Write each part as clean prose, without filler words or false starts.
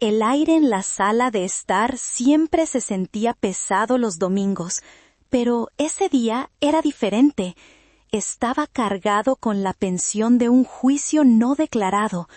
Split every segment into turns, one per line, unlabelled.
El aire en la sala de estar siempre se sentía pesado los domingos, pero ese día era diferente. Estaba cargado con la pensión de un juicio no declarado,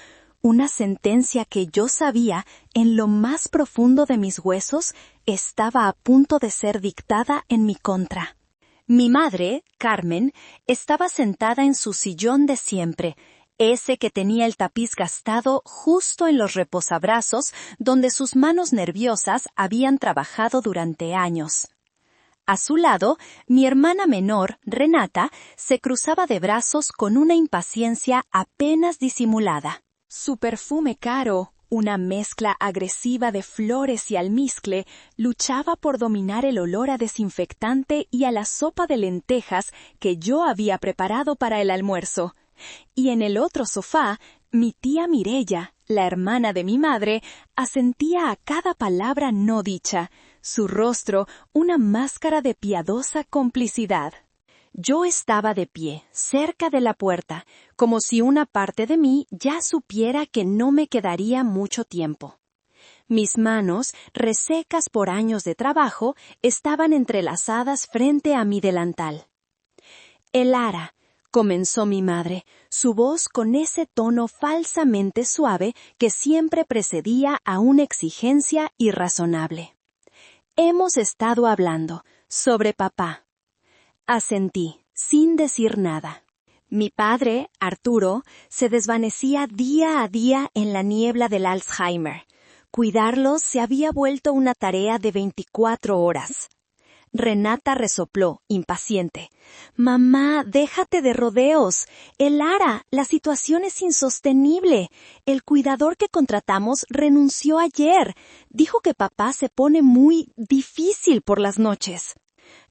una sentencia que yo sabía, en lo más profundo de mis huesos, estaba a punto de ser dictada en mi contra. Mi madre, Carmen, estaba sentada en su sillón de siempre, ese que tenía el tapiz gastado justo en los reposabrazos donde sus manos nerviosas habían trabajado durante años. A su lado, mi hermana menor, Renata, se cruzaba de brazos con una impaciencia apenas disimulada. Su perfume caro, una mezcla agresiva de flores y almizcle, luchaba por dominar el olor a desinfectante y a la sopa de lentejas que yo había preparado para el almuerzo. Y en el otro sofá, mi tía Mireya, la hermana de mi madre, asentía a cada palabra no dicha, su rostro una máscara de piadosa complicidad. Yo estaba de pie, cerca de la puerta, como si una parte de mí ya supiera que no me quedaría mucho tiempo. Mis manos, resecas por años de trabajo, estaban entrelazadas frente a mi delantal. Elara, comenzó mi madre, su voz con ese tono falsamente suave que siempre precedía a una exigencia irrazonable. Hemos estado hablando sobre papá. Asentí, sin decir nada. Mi padre, Arturo, se desvanecía día a día en la niebla del Alzheimer. Cuidarlo se había vuelto una tarea de 24 horas. Renata resopló, impaciente. «Mamá, déjate de rodeos. Elara, la situación es insostenible. El cuidador que contratamos renunció ayer. Dijo que papá se pone muy difícil por las noches».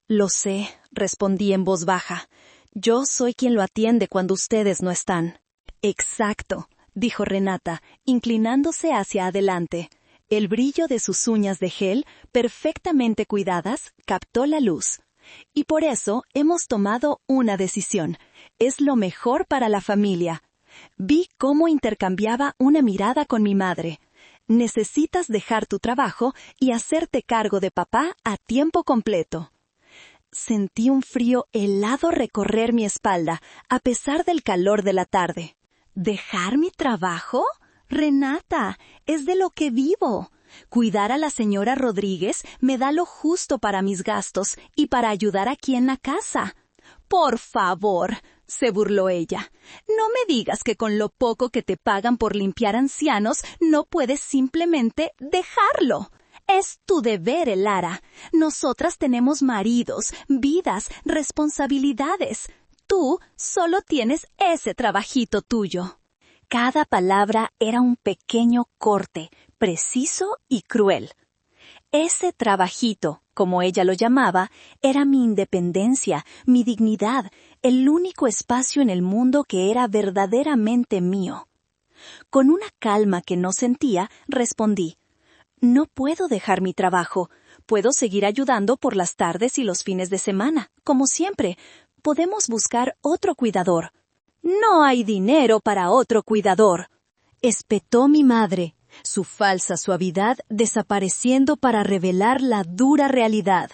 «Lo sé», respondí en voz baja. «Yo soy quien lo atiende cuando ustedes no están». «Exacto», dijo Renata, inclinándose hacia adelante. El brillo de sus uñas de gel, perfectamente cuidadas, captó la luz. Y por eso hemos tomado una decisión. Es lo mejor para la familia. Vi cómo intercambiaba una mirada con mi madre. Necesitas dejar tu trabajo y hacerte cargo de papá a tiempo completo. Sentí un frío helado recorrer mi espalda, a pesar del calor de la tarde. ¿Dejar mi trabajo? Renata, es de lo que vivo. Cuidar a la señora Rodríguez me da lo justo para mis gastos y para ayudar aquí en la casa. Por favor, se burló ella. No me digas que con lo poco que te pagan por limpiar ancianos no puedes simplemente dejarlo. Es tu deber, Elara. Nosotras tenemos maridos, vidas, responsabilidades. Tú solo tienes ese trabajito tuyo. Cada palabra era un pequeño corte, preciso y cruel. Ese trabajito, como ella lo llamaba, era mi independencia, mi dignidad, el único espacio en el mundo que era verdaderamente mío. Con una calma que no sentía, respondí: «No puedo dejar mi trabajo. Puedo seguir ayudando por las tardes y los fines de semana, como siempre. Podemos buscar otro cuidador». «No hay dinero para otro cuidador», espetó mi madre, su falsa suavidad desapareciendo para revelar la dura realidad.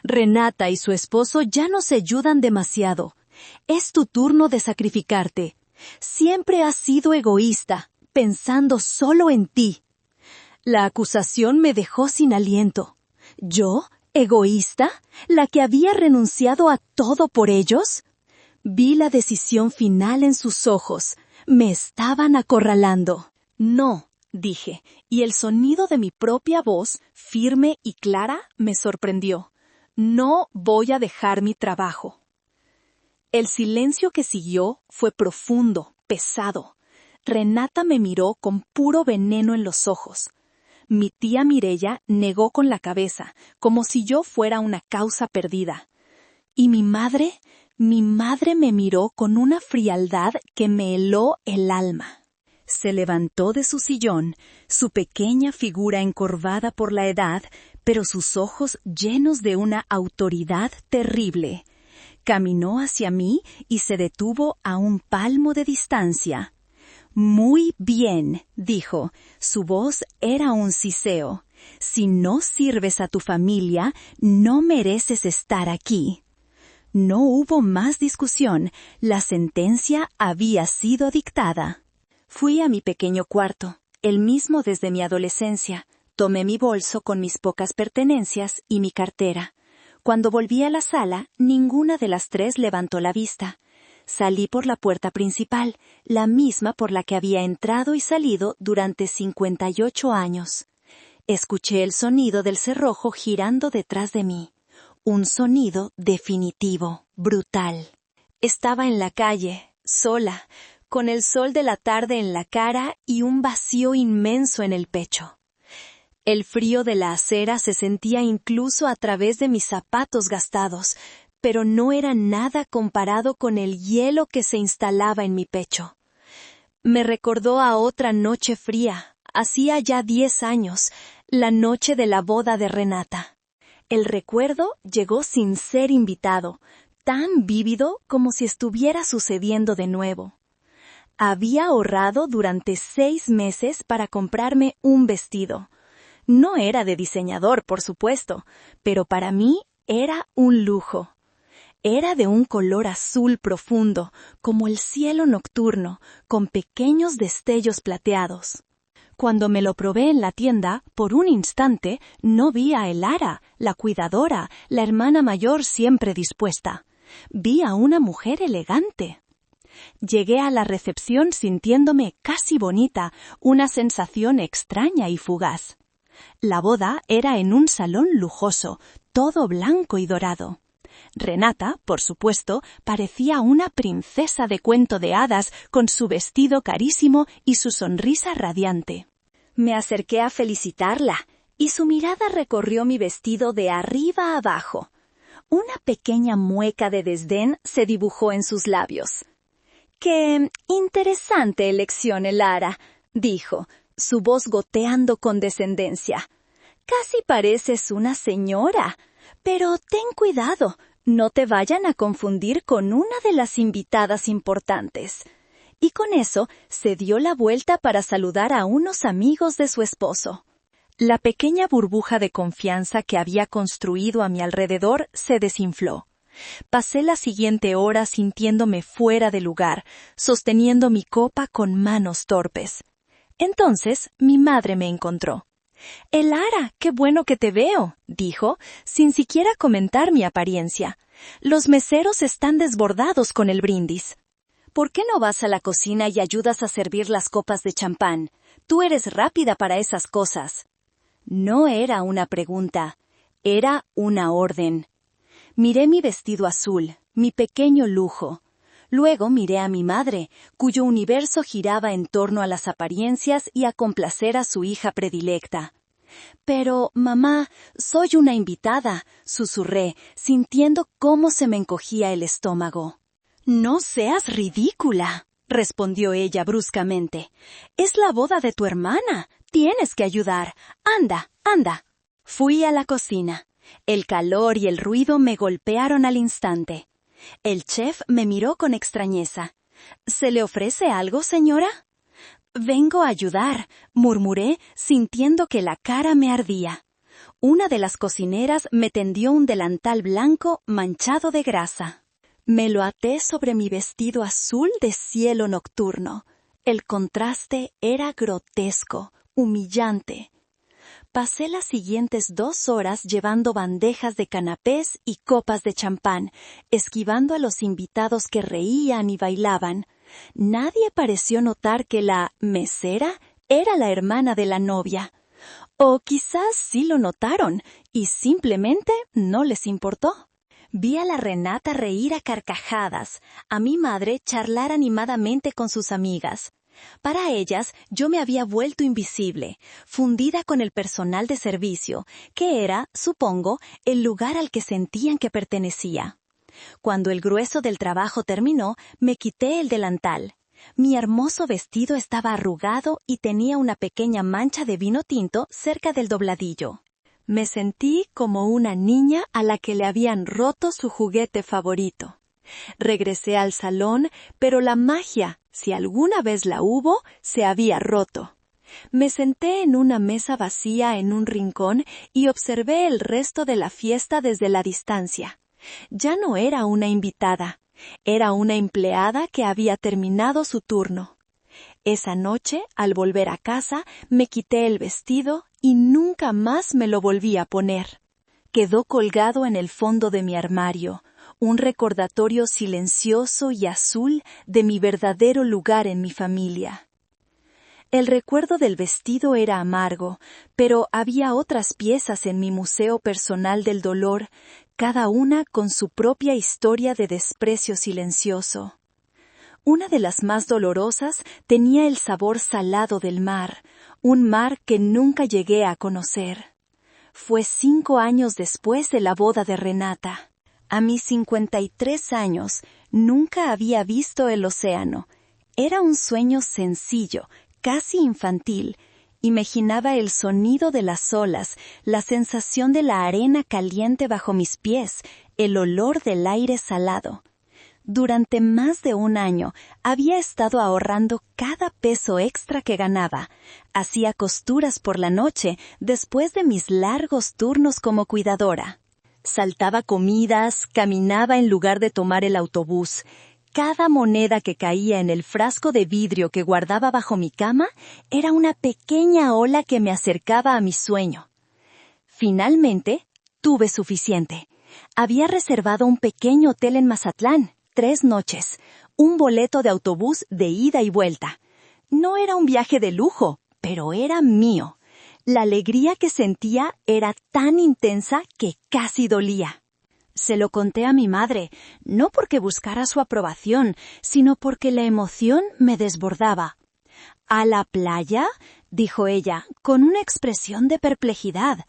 «Renata y su esposo ya no se ayudan demasiado. Es tu turno de sacrificarte. Siempre has sido egoísta, pensando solo en ti». La acusación me dejó sin aliento. ¿Yo, egoísta, la que había renunciado a todo por ellos? Vi la decisión final en sus ojos. Me estaban acorralando. «No», dije, y el sonido de mi propia voz, firme y clara, me sorprendió. «No voy a dejar mi trabajo». El silencio que siguió fue profundo, pesado. Renata me miró con puro veneno en los ojos. Mi tía Mireya negó con la cabeza, como si yo fuera una causa perdida. Y mi madre me miró con una frialdad que me heló el alma. Se levantó de su sillón, su pequeña figura encorvada por la edad, pero sus ojos llenos de una autoridad terrible. Caminó hacia mí y se detuvo a un palmo de distancia. Muy bien, dijo. Su voz era un siseo. Si no sirves a tu familia, no mereces estar aquí. No hubo más discusión. La sentencia había sido dictada. Fui a mi pequeño cuarto, el mismo desde mi adolescencia. Tomé mi bolso con mis pocas pertenencias y mi cartera. Cuando volví a la sala, ninguna de las tres levantó la vista. Salí por la puerta principal, la misma por la que había entrado y salido durante 58 años. Escuché el sonido del cerrojo girando detrás de mí. Un sonido definitivo, brutal. Estaba en la calle, sola, con el sol de la tarde en la cara y un vacío inmenso en el pecho. El frío de la acera se sentía incluso a través de mis zapatos gastados, pero no era nada comparado con el hielo que se instalaba en mi pecho. Me recordó a otra noche fría, hacía ya 10 años, la noche de la boda de Renata. El recuerdo llegó sin ser invitado, tan vívido como si estuviera sucediendo de nuevo. Había ahorrado durante 6 meses para comprarme un vestido. No era de diseñador, por supuesto, pero para mí era un lujo. Era de un color azul profundo, como el cielo nocturno, con pequeños destellos plateados. Cuando me lo probé en la tienda, por un instante, no vi a Elara, la cuidadora, la hermana mayor siempre dispuesta. Vi a una mujer elegante. Llegué a la recepción sintiéndome casi bonita, una sensación extraña y fugaz. La boda era en un salón lujoso, todo blanco y dorado. Renata, por supuesto, parecía una princesa de cuento de hadas con su vestido carísimo y su sonrisa radiante. Me acerqué a felicitarla, y su mirada recorrió mi vestido de arriba a abajo. Una pequeña mueca de desdén se dibujó en sus labios. «¡Qué interesante elección, Elara!», dijo, su voz goteando con descendencia. «Casi pareces una señora, pero ten cuidado, no te vayan a confundir con una de las invitadas importantes». Y con eso se dio la vuelta para saludar a unos amigos de su esposo. La pequeña burbuja de confianza que había construido a mi alrededor se desinfló. Pasé la siguiente hora sintiéndome fuera de lugar, sosteniendo mi copa con manos torpes. Entonces mi madre me encontró. «Elara, qué bueno que te veo», dijo, sin siquiera comentar mi apariencia. «Los meseros están desbordados con el brindis». «¿Por qué no vas a la cocina y ayudas a servir las copas de champán? Tú eres rápida para esas cosas». No era una pregunta, era una orden. Miré mi vestido azul, mi pequeño lujo. Luego miré a mi madre, cuyo universo giraba en torno a las apariencias y a complacer a su hija predilecta. «Pero, mamá, soy una invitada», susurré, sintiendo cómo se me encogía el estómago. «No seas ridícula», respondió ella bruscamente. «Es la boda de tu hermana. Tienes que ayudar. Anda, anda». Fui a la cocina. El calor y el ruido me golpearon al instante. El chef me miró con extrañeza. «¿Se le ofrece algo, señora?» «Vengo a ayudar», murmuré, sintiendo que la cara me ardía. Una de las cocineras me tendió un delantal blanco manchado de grasa. Me lo até sobre mi vestido azul de cielo nocturno. El contraste era grotesco, humillante. Pasé las siguientes 2 horas llevando bandejas de canapés y copas de champán, esquivando a los invitados que reían y bailaban. Nadie pareció notar que la mesera era la hermana de la novia. O quizás sí lo notaron, y simplemente no les importó. Vi a la Renata reír a carcajadas, a mi madre charlar animadamente con sus amigas. Para ellas yo me había vuelto invisible, fundida con el personal de servicio, que era, supongo, el lugar al que sentían que pertenecía. Cuando el grueso del trabajo terminó, me quité el delantal. Mi hermoso vestido estaba arrugado y tenía una pequeña mancha de vino tinto cerca del dobladillo. Me sentí como una niña a la que le habían roto su juguete favorito. Regresé al salón, pero la magia, si alguna vez la hubo, se había roto. Me senté en una mesa vacía en un rincón y observé el resto de la fiesta desde la distancia. Ya no era una invitada, era una empleada que había terminado su turno. Esa noche, al volver a casa, me quité el vestido y nunca más me lo volví a poner. Quedó colgado en el fondo de mi armario, un recordatorio silencioso y azul de mi verdadero lugar en mi familia. El recuerdo del vestido era amargo, pero había otras piezas en mi museo personal del dolor, cada una con su propia historia de desprecio silencioso. Una de las más dolorosas tenía el sabor salado del mar, un mar que nunca llegué a conocer. Fue 5 años después de la boda de Renata. A mis 53 años, nunca había visto el océano. Era un sueño sencillo, casi infantil. Imaginaba el sonido de las olas, la sensación de la arena caliente bajo mis pies, el olor del aire salado. Durante más de 1 año había estado ahorrando cada peso extra que ganaba. Hacía costuras por la noche después de mis largos turnos como cuidadora. Saltaba comidas, caminaba en lugar de tomar el autobús. Cada moneda que caía en el frasco de vidrio que guardaba bajo mi cama era una pequeña ola que me acercaba a mi sueño. Finalmente, tuve suficiente. Había reservado un pequeño hotel en Mazatlán, 3 noches, un boleto de autobús de ida y vuelta. No era un viaje de lujo, pero era mío. La alegría que sentía era tan intensa que casi dolía. Se lo conté a mi madre, no porque buscara su aprobación, sino porque la emoción me desbordaba. «¿A la playa?», dijo ella, con una expresión de perplejidad.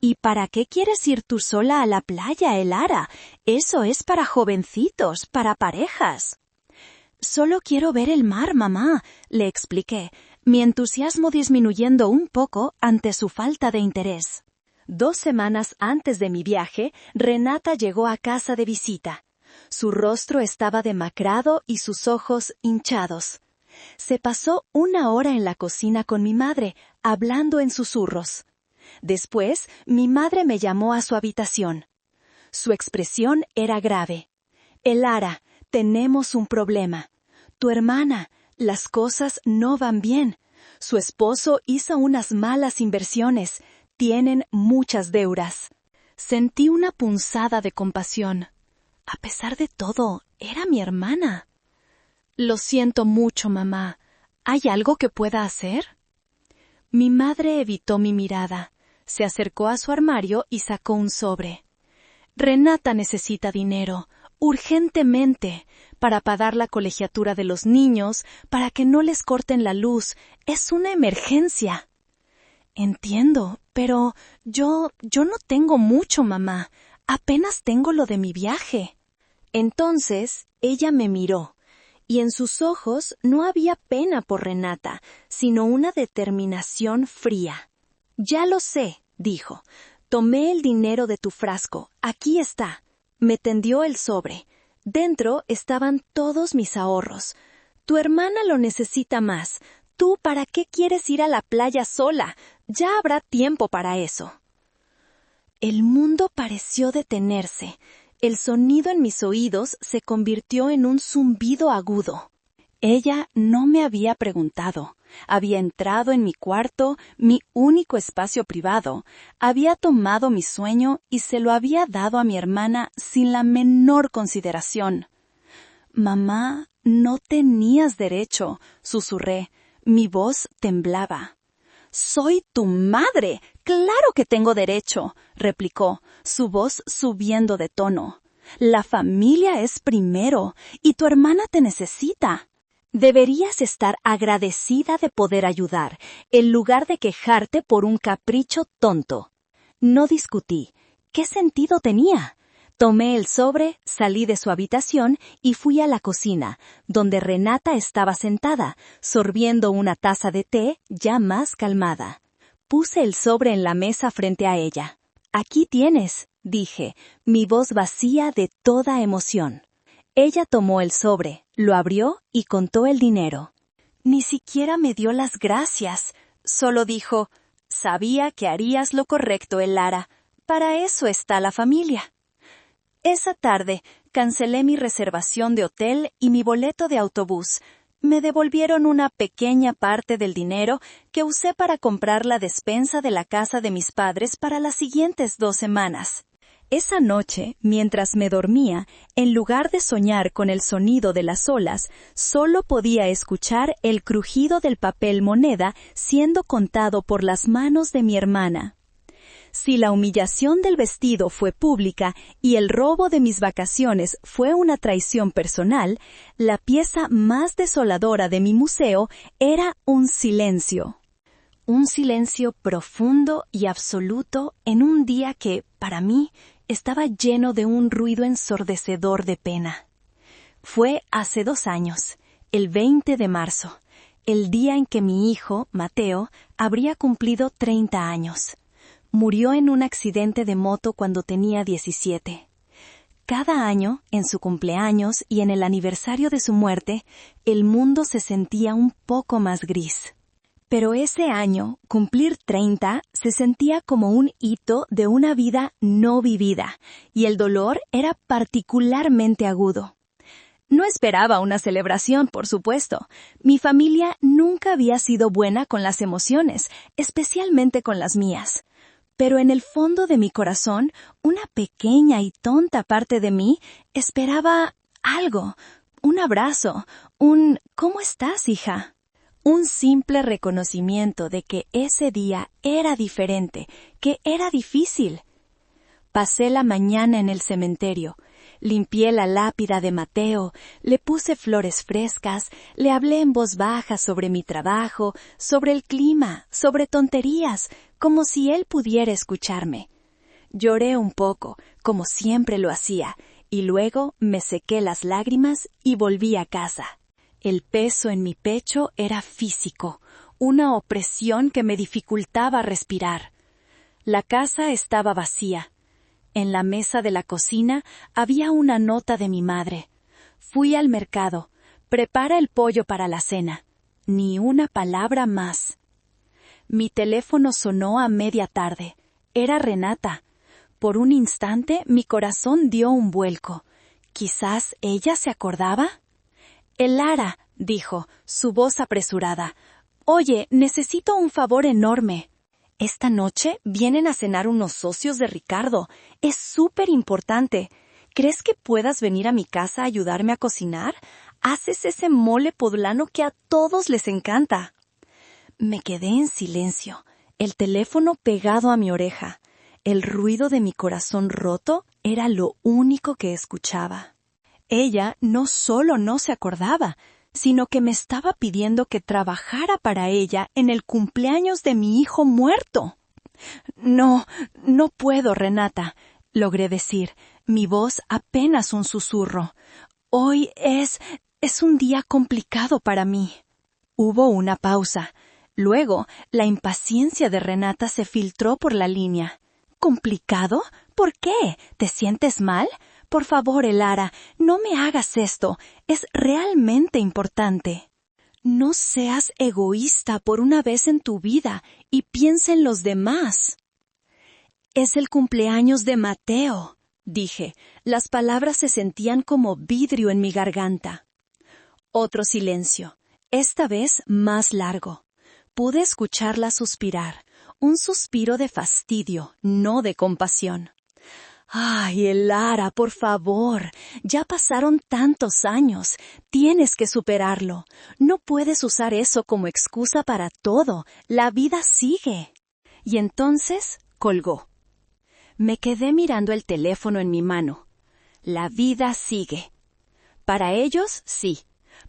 «¿Y para qué quieres ir tú sola a la playa, Elara? Eso es para jovencitos, para parejas». «Solo quiero ver el mar, mamá», le expliqué, mi entusiasmo disminuyendo un poco ante su falta de interés. 2 semanas antes de mi viaje, Renata llegó a casa de visita. Su rostro estaba demacrado y sus ojos hinchados. Se pasó 1 hora en la cocina con mi madre, hablando en susurros. Después, mi madre me llamó a su habitación. Su expresión era grave. «Elara, tenemos un problema. Tu hermana, las cosas no van bien. Su esposo hizo unas malas inversiones. Tienen muchas deudas». Sentí una punzada de compasión. A pesar de todo, era mi hermana. «Lo siento mucho, mamá. ¿Hay algo que pueda hacer?» Mi madre evitó mi mirada. Se acercó a su armario y sacó un sobre. «Renata necesita dinero, urgentemente, para pagar la colegiatura de los niños, para que no les corten la luz. Es una emergencia». «Entiendo, pero yo no tengo mucho, mamá. Apenas tengo lo de mi viaje». Entonces ella me miró, y en sus ojos no había pena por Renata, sino una determinación fría. «Ya lo sé», dijo. «Tomé el dinero de tu frasco. Aquí está». Me tendió el sobre. Dentro estaban todos mis ahorros. «Tu hermana lo necesita más. ¿Tú para qué quieres ir a la playa sola? Ya habrá tiempo para eso». El mundo pareció detenerse. El sonido en mis oídos se convirtió en un zumbido agudo. Ella no me había preguntado. Había entrado en mi cuarto, mi único espacio privado. Había tomado mi sueño y se lo había dado a mi hermana sin la menor consideración. «Mamá, no tenías derecho», susurré. Mi voz temblaba. «Soy tu madre. Claro que tengo derecho», replicó, su voz subiendo de tono. «La familia es primero, y tu hermana te necesita. Deberías estar agradecida de poder ayudar, en lugar de quejarte por un capricho tonto». No discutí. ¿Qué sentido tenía? Tomé el sobre, salí de su habitación y fui a la cocina, donde Renata estaba sentada, sorbiendo una taza de té ya más calmada. Puse el sobre en la mesa frente a ella. «Aquí tienes», dije, mi voz vacía de toda emoción. Ella tomó el sobre, lo abrió y contó el dinero. Ni siquiera me dio las gracias. Solo dijo, «Sabía que harías lo correcto, Elara. Para eso está la familia». Esa tarde, cancelé mi reservación de hotel y mi boleto de autobús. Me devolvieron una pequeña parte del dinero que usé para comprar la despensa de la casa de mis padres para las siguientes 2 semanas. Esa noche, mientras me dormía, en lugar de soñar con el sonido de las olas, solo podía escuchar el crujido del papel moneda siendo contado por las manos de mi hermana. Si la humillación del vestido fue pública y el robo de mis vacaciones fue una traición personal, la pieza más desoladora de mi museo era un silencio. Un silencio profundo y absoluto en un día que, para mí, estaba lleno de un ruido ensordecedor de pena. Fue hace 2 años, el 20 de marzo, el día en que mi hijo, Mateo, habría cumplido 30 años. Murió en un accidente de moto cuando tenía 17. Cada año, en su cumpleaños y en el aniversario de su muerte, el mundo se sentía un poco más gris. Pero ese año, cumplir 30, se sentía como un hito de una vida no vivida, y el dolor era particularmente agudo. No esperaba una celebración, por supuesto. Mi familia nunca había sido buena con las emociones, especialmente con las mías. Pero en el fondo de mi corazón, una pequeña y tonta parte de mí esperaba algo, un abrazo, un «¿Cómo estás, hija?». Un simple reconocimiento de que ese día era diferente, que era difícil. Pasé la mañana en el cementerio, limpié la lápida de Mateo, le puse flores frescas, le hablé en voz baja sobre mi trabajo, sobre el clima, sobre tonterías, como si él pudiera escucharme. Lloré un poco, como siempre lo hacía, y luego me sequé las lágrimas y volví a casa. El peso en mi pecho era físico, una opresión que me dificultaba respirar. La casa estaba vacía. En la mesa de la cocina había una nota de mi madre. Fui al mercado. Prepara el pollo para la cena. Ni una palabra más. Mi teléfono sonó a media tarde. Era Renata. Por un instante mi corazón dio un vuelco. ¿Quizás ella se acordaba? «Elara», dijo, su voz apresurada. «Oye, necesito un favor enorme. Esta noche vienen a cenar unos socios de Ricardo. Es súper importante. ¿Crees que puedas venir a mi casa a ayudarme a cocinar? Haces ese mole poblano que a todos les encanta». Me quedé en silencio, el teléfono pegado a mi oreja. El ruido de mi corazón roto era lo único que escuchaba. Ella no solo no se acordaba, sino que me estaba pidiendo que trabajara para ella en el cumpleaños de mi hijo muerto. «No, no puedo, Renata», logré decir, mi voz apenas un susurro. «Hoy es un día complicado para mí». Hubo una pausa. Luego, la impaciencia de Renata se filtró por la línea. «¿Complicado? ¿Por qué? ¿Te sientes mal? Por favor, Elara, no me hagas esto. Es realmente importante». «No seas egoísta por una vez en tu vida y piensa en los demás». «Es el cumpleaños de Mateo», dije. Las palabras se sentían como vidrio en mi garganta. Otro silencio, esta vez más largo. Pude escucharla suspirar, un suspiro de fastidio, no de compasión. «Ay, Elara, por favor, ya pasaron tantos años, tienes que superarlo. No puedes usar eso como excusa para todo, la vida sigue». Y entonces colgó. Me quedé mirando el teléfono en mi mano. La vida sigue. Para ellos, sí.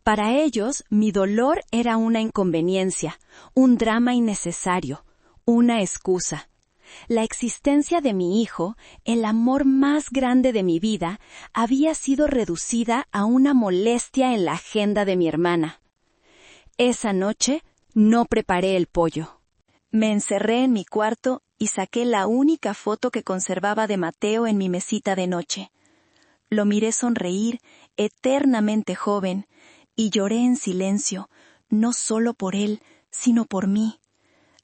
Para ellos, mi dolor era una inconveniencia, un drama innecesario, una excusa. La existencia de mi hijo, el amor más grande de mi vida, había sido reducida a una molestia en la agenda de mi hermana. Esa noche no preparé el pollo. Me encerré en mi cuarto y saqué la única foto que conservaba de Mateo en mi mesita de noche. Lo miré sonreír eternamente joven, y lloré en silencio, no solo por él, sino por mí.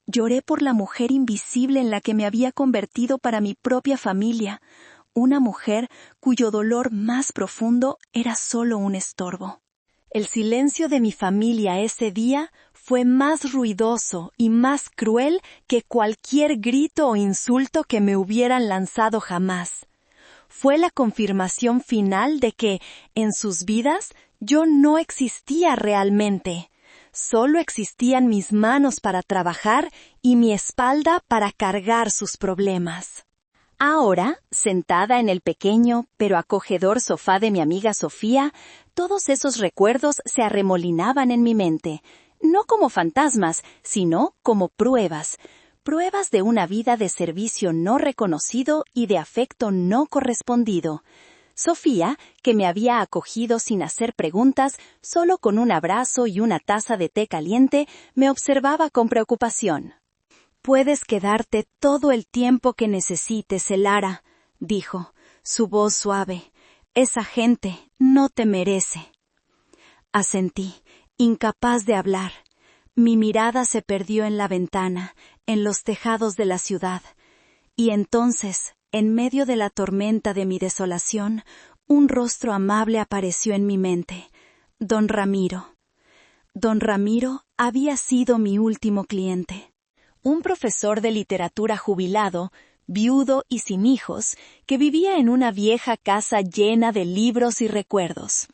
Lloré por la mujer invisible en la que me había convertido para mi propia familia, una mujer cuyo dolor más profundo era solo un estorbo. El silencio de mi familia ese día fue más ruidoso y más cruel que cualquier grito o insulto que me hubieran lanzado jamás. Fue la confirmación final de que, en sus vidas, yo no existía realmente. Solo existían mis manos para trabajar y mi espalda para cargar sus problemas. Ahora, sentada en el pequeño pero acogedor sofá de mi amiga Sofía, todos esos recuerdos se arremolinaban en mi mente, no como fantasmas, sino como pruebas de una vida de servicio no reconocido y de afecto no correspondido. Sofía, que me había acogido sin hacer preguntas, solo con un abrazo y una taza de té caliente, me observaba con preocupación. «Puedes quedarte todo el tiempo que necesites, Elara», dijo, su voz suave. «Esa gente no te merece». Asentí, incapaz de hablar. Mi mirada se perdió en la ventana, en los tejados de la ciudad. Y entonces, en medio de la tormenta de mi desolación, un rostro amable apareció en mi mente. Don Ramiro. Don Ramiro había sido mi último cliente. Un profesor de literatura jubilado, viudo y sin hijos, que vivía en una vieja casa llena de libros y recuerdos.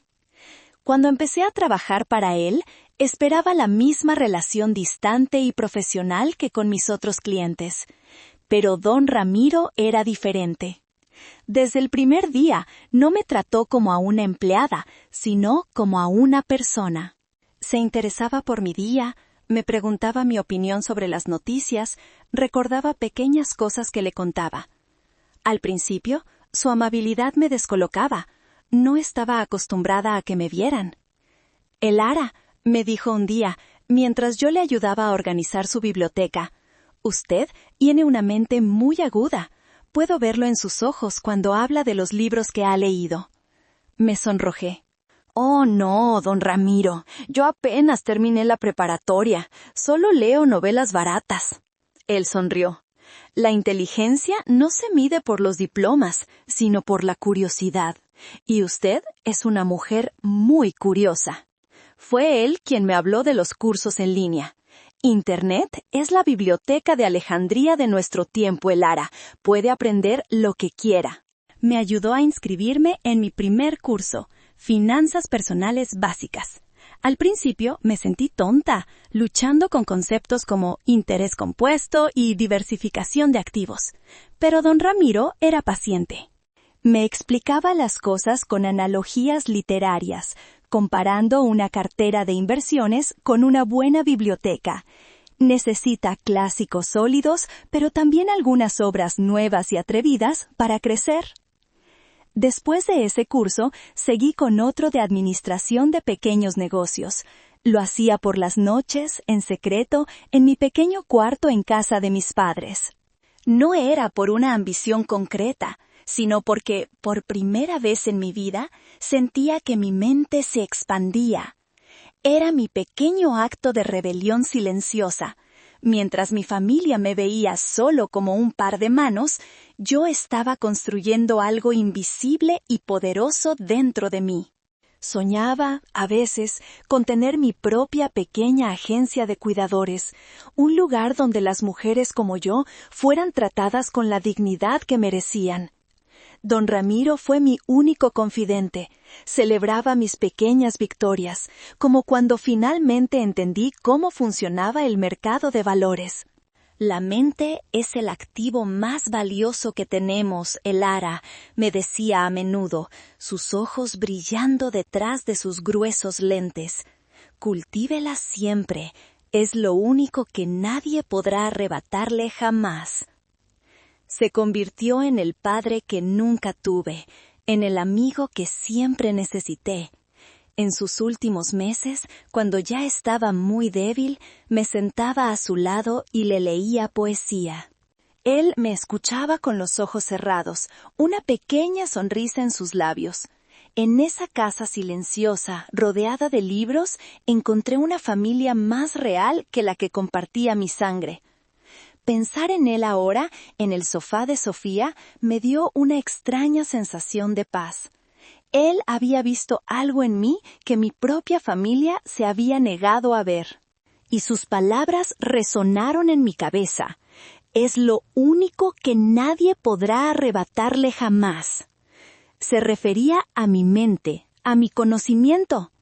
Cuando empecé a trabajar para él, esperaba la misma relación distante y profesional que con mis otros clientes. Pero don Ramiro era diferente. Desde el primer día no me trató como a una empleada, sino como a una persona. Se interesaba por mi día, me preguntaba mi opinión sobre las noticias, recordaba pequeñas cosas que le contaba. Al principio, su amabilidad me descolocaba. No estaba acostumbrada a que me vieran. «Elara», me dijo un día, mientras yo le ayudaba a organizar su biblioteca, «usted tiene una mente muy aguda. Puedo verlo en sus ojos cuando habla de los libros que ha leído». Me sonrojé. «Oh, no, don Ramiro, yo apenas terminé la preparatoria. Solo leo novelas baratas». Él sonrió. «La inteligencia no se mide por los diplomas, sino por la curiosidad. Y usted es una mujer muy curiosa». Fue él quien me habló de los cursos en línea. Internet es la biblioteca de Alejandría de nuestro tiempo, Elara. Puede aprender lo que quiera. Me ayudó a inscribirme en mi primer curso, Finanzas Personales Básicas. Al principio me sentí tonta, luchando con conceptos como interés compuesto y diversificación de activos. Pero don Ramiro era paciente. Me explicaba las cosas con analogías literarias, comparando una cartera de inversiones con una buena biblioteca. Necesita clásicos sólidos, pero también algunas obras nuevas y atrevidas para crecer. Después de ese curso, seguí con otro de administración de pequeños negocios. Lo hacía por las noches, en secreto, en mi pequeño cuarto en casa de mis padres. No era por una ambición concreta, sino porque, por primera vez en mi vida, sentía que mi mente se expandía. Era mi pequeño acto de rebelión silenciosa. Mientras mi familia me veía solo como un par de manos, yo estaba construyendo algo invisible y poderoso dentro de mí. Soñaba, a veces, con tener mi propia pequeña agencia de cuidadores, un lugar donde las mujeres como yo fueran tratadas con la dignidad que merecían. Don Ramiro fue mi único confidente. Celebraba mis pequeñas victorias, como cuando finalmente entendí cómo funcionaba el mercado de valores. «La mente es el activo más valioso que tenemos, Elara», me decía a menudo, sus ojos brillando detrás de sus gruesos lentes. «Cultívela siempre. Es lo único que nadie podrá arrebatarle jamás». Se convirtió en el padre que nunca tuve, en el amigo que siempre necesité. En sus últimos meses, cuando ya estaba muy débil, me sentaba a su lado y le leía poesía. Él me escuchaba con los ojos cerrados, una pequeña sonrisa en sus labios. En esa casa silenciosa, rodeada de libros, encontré una familia más real que la que compartía mi sangre. Pensar en él ahora, en el sofá de Sofía, me dio una extraña sensación de paz. Él había visto algo en mí que mi propia familia se había negado a ver. Y sus palabras resonaron en mi cabeza. Es lo único que nadie podrá arrebatarle jamás. Se refería a mi mente, a mi conocimiento.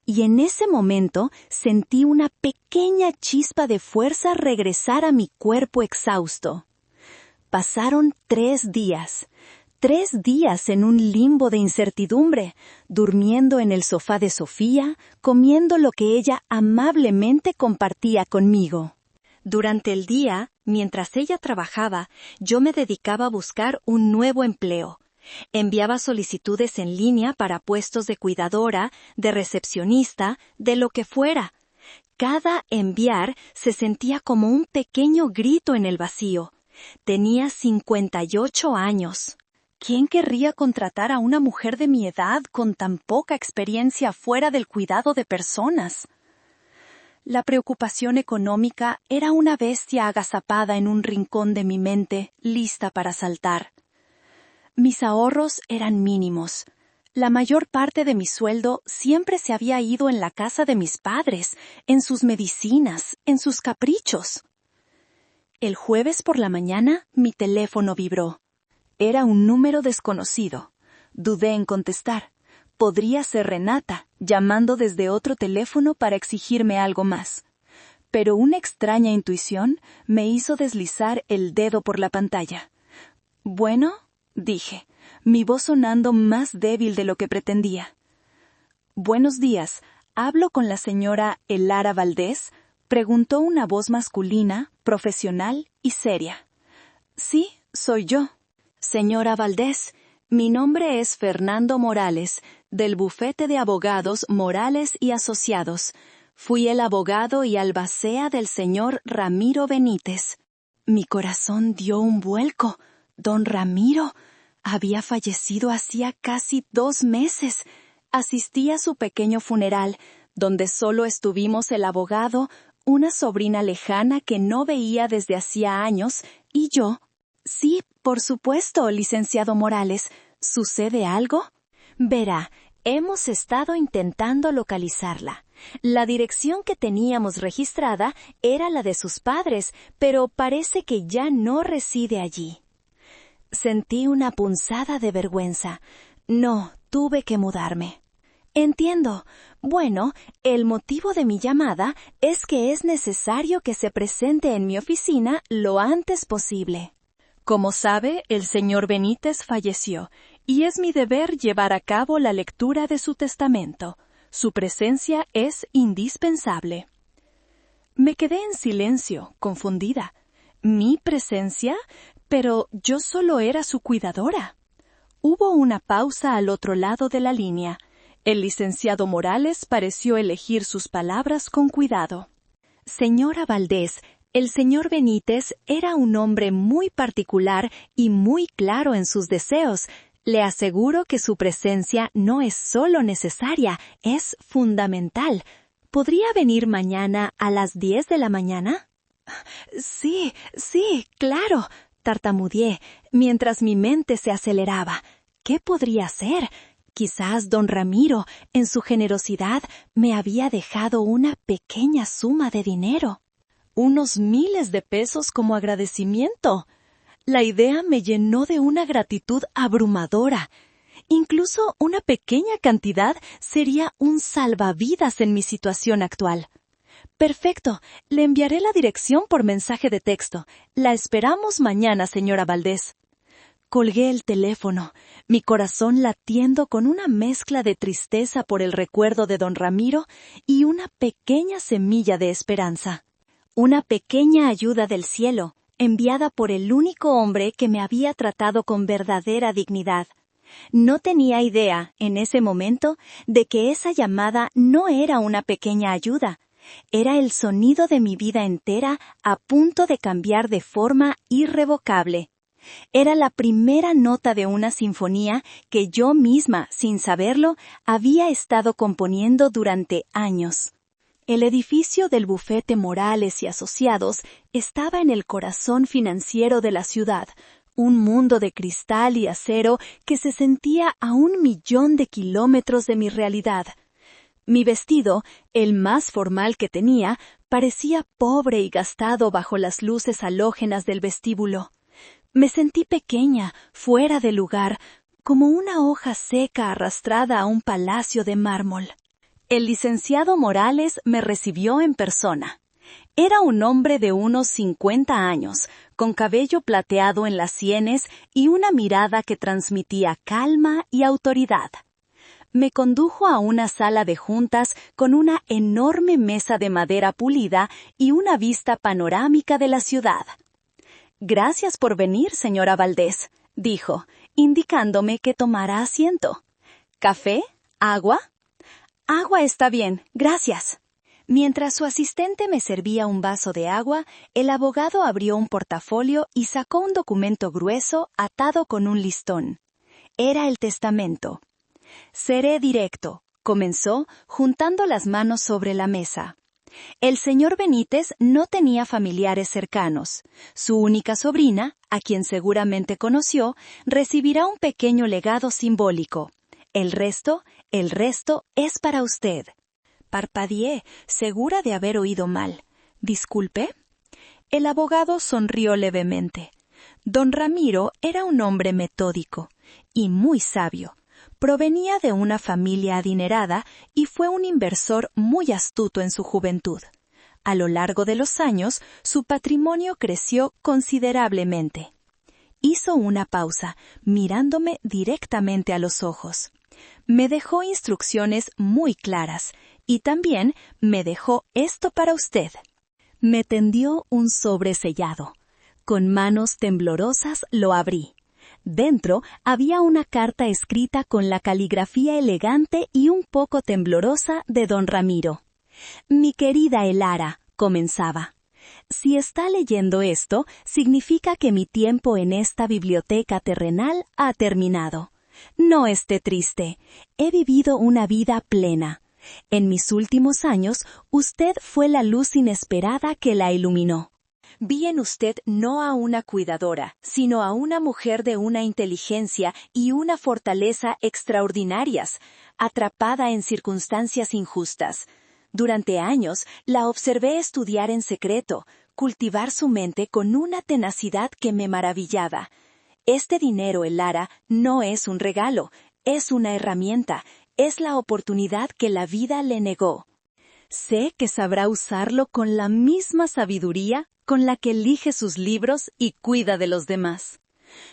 Y en ese momento sentí una pequeña chispa de fuerza regresar a mi cuerpo exhausto. Pasaron 3 días. 3 días en un limbo de incertidumbre, durmiendo en el sofá de Sofía, comiendo lo que ella amablemente compartía conmigo. Durante el día, mientras ella trabajaba, yo me dedicaba a buscar un nuevo empleo. Enviaba solicitudes en línea para puestos de cuidadora, de recepcionista, de lo que fuera. Cada enviar se sentía como un pequeño grito en el vacío. Tenía 58 años. ¿Quién querría contratar a una mujer de mi edad con tan poca experiencia fuera del cuidado de personas? La preocupación económica era una bestia agazapada en un rincón de mi mente, lista para saltar. Mis ahorros eran mínimos. La mayor parte de mi sueldo siempre se había ido en la casa de mis padres, en sus medicinas, en sus caprichos. El jueves por la mañana mi teléfono vibró. Era un número desconocido. Dudé en contestar. Podría ser Renata, llamando desde otro teléfono para exigirme algo más. Pero una extraña intuición me hizo deslizar el dedo por la pantalla. «Bueno», dije, mi voz sonando más débil de lo que pretendía. «Buenos días, ¿hablo con la señora Elara Valdés?», preguntó una voz masculina, profesional y seria. «Sí, soy yo». «Señora Valdés, mi nombre es Fernando Morales, del bufete de abogados Morales y Asociados. Fui el abogado y albacea del señor Ramiro Benítez». Mi corazón dio un vuelco. Don Ramiro había fallecido hacía casi 2 meses. Asistí a su pequeño funeral, donde solo estuvimos el abogado, una sobrina lejana que no veía desde hacía años, y yo. «Sí, por supuesto, licenciado Morales. ¿Sucede algo?» «Verá, hemos estado intentando localizarla. La dirección que teníamos registrada era la de sus padres, pero parece que ya no reside allí». Sentí una punzada de vergüenza. No, tuve que mudarme. «Entiendo. Bueno, el motivo de mi llamada es que es necesario que se presente en mi oficina lo antes posible». Como sabe, el señor Benítez falleció, y es mi deber llevar a cabo la lectura de su testamento. Su presencia es indispensable. Me quedé en silencio, confundida. ¿Mi presencia? Pero yo solo era su cuidadora. Hubo una pausa al otro lado de la línea. El licenciado Morales pareció elegir sus palabras con cuidado. «Señora Valdés, el señor Benítez era un hombre muy particular y muy claro en sus deseos. Le aseguro que su presencia no es solo necesaria, es fundamental. ¿Podría venir mañana a las 10 de la mañana?» Sí, claro», tartamudeé, mientras mi mente se aceleraba. ¿Qué podría ser? Quizás don Ramiro, en su generosidad, me había dejado una pequeña suma de dinero. Unos miles de pesos como agradecimiento. La idea me llenó de una gratitud abrumadora. Incluso una pequeña cantidad sería un salvavidas en mi situación actual. «Perfecto, le enviaré la dirección por mensaje de texto. La esperamos mañana, señora Valdés». Colgué el teléfono, mi corazón latiendo con una mezcla de tristeza por el recuerdo de don Ramiro y una pequeña semilla de esperanza. Una pequeña ayuda del cielo, enviada por el único hombre que me había tratado con verdadera dignidad. No tenía idea, en ese momento, de que esa llamada no era una pequeña ayuda. Era el sonido de mi vida entera a punto de cambiar de forma irrevocable. Era la primera nota de una sinfonía que yo misma, sin saberlo, había estado componiendo durante años. El edificio del bufete Morales y Asociados estaba en el corazón financiero de la ciudad, un mundo de cristal y acero que se sentía a 1.000.000 de kilómetros de mi realidad. Mi vestido, el más formal que tenía, parecía pobre y gastado bajo las luces halógenas del vestíbulo. Me sentí pequeña, fuera de lugar, como una hoja seca arrastrada a un palacio de mármol. El licenciado Morales me recibió en persona. Era un hombre de unos 50 años, con cabello plateado en las sienes y una mirada que transmitía calma y autoridad. Me condujo a una sala de juntas con una enorme mesa de madera pulida y una vista panorámica de la ciudad. «Gracias por venir, señora Valdés», dijo, indicándome que tomara asiento. «¿Café? ¿Agua?» «Agua está bien, gracias». Mientras su asistente me servía un vaso de agua, el abogado abrió un portafolio y sacó un documento grueso atado con un listón. Era el testamento. «Seré directo», comenzó, juntando las manos sobre la mesa. El señor Benítez no tenía familiares cercanos. Su única sobrina, a quien seguramente conoció, recibirá un pequeño legado simbólico. El resto es para usted. Parpadeé, segura de haber oído mal. ¿Disculpe? El abogado sonrió levemente. Don Ramiro era un hombre metódico y muy sabio. Provenía de una familia adinerada y fue un inversor muy astuto en su juventud. A lo largo de los años, su patrimonio creció considerablemente. Hizo una pausa, mirándome directamente a los ojos. Me dejó instrucciones muy claras y también me dejó esto para usted. Me tendió un sobre sellado. Con manos temblorosas lo abrí. Dentro había una carta escrita con la caligrafía elegante y un poco temblorosa de don Ramiro. «Mi querida Elara», comenzaba. «Si está leyendo esto, significa que mi tiempo en esta biblioteca terrenal ha terminado. No esté triste. He vivido una vida plena. En mis últimos años, usted fue la luz inesperada que la iluminó. Vi en usted no a una cuidadora, sino a una mujer de una inteligencia y una fortaleza extraordinarias, atrapada en circunstancias injustas. Durante años la observé estudiar en secreto, cultivar su mente con una tenacidad que me maravillaba. Este dinero, Elara, no es un regalo, es una herramienta, es la oportunidad que la vida le negó. Sé que sabrá usarlo con la misma sabiduría con la que elige sus libros y cuida de los demás.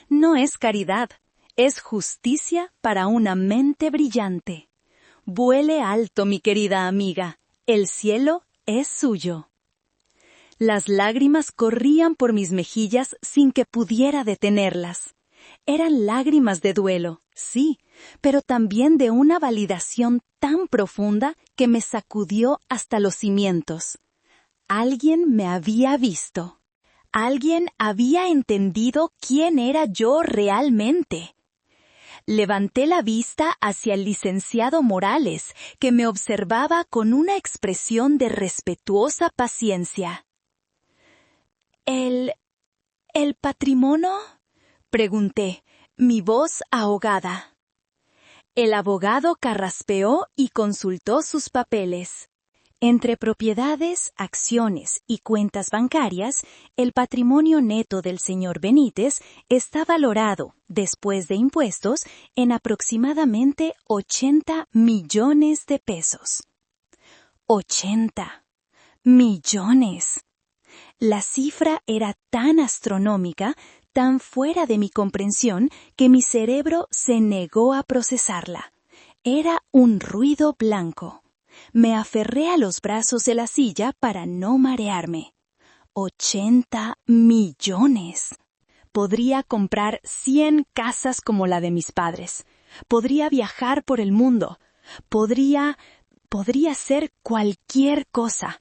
No es caridad, es justicia para una mente brillante. Vuele alto, mi querida amiga, el cielo es suyo». Las lágrimas corrían por mis mejillas sin que pudiera detenerlas. Eran lágrimas de duelo, sí, pero también de una validación tan profunda que me sacudió hasta los cimientos. Alguien me había visto. Alguien había entendido quién era yo realmente. Levanté la vista hacia el licenciado Morales, que me observaba con una expresión de respetuosa paciencia. ¿El patrimonio?», pregunté, mi voz ahogada. El abogado carraspeó y consultó sus papeles. Entre propiedades, acciones y cuentas bancarias, el patrimonio neto del señor Benítez está valorado, después de impuestos, en aproximadamente 80 millones de pesos. 80 millones. La cifra era tan astronómica, tan fuera de mi comprensión, que mi cerebro se negó a procesarla. Era un ruido blanco. Me aferré a los brazos de la silla para no marearme. 80 millones. Podría comprar 100 casas como la de mis padres. Podría viajar por el mundo. Podría hacer cualquier cosa.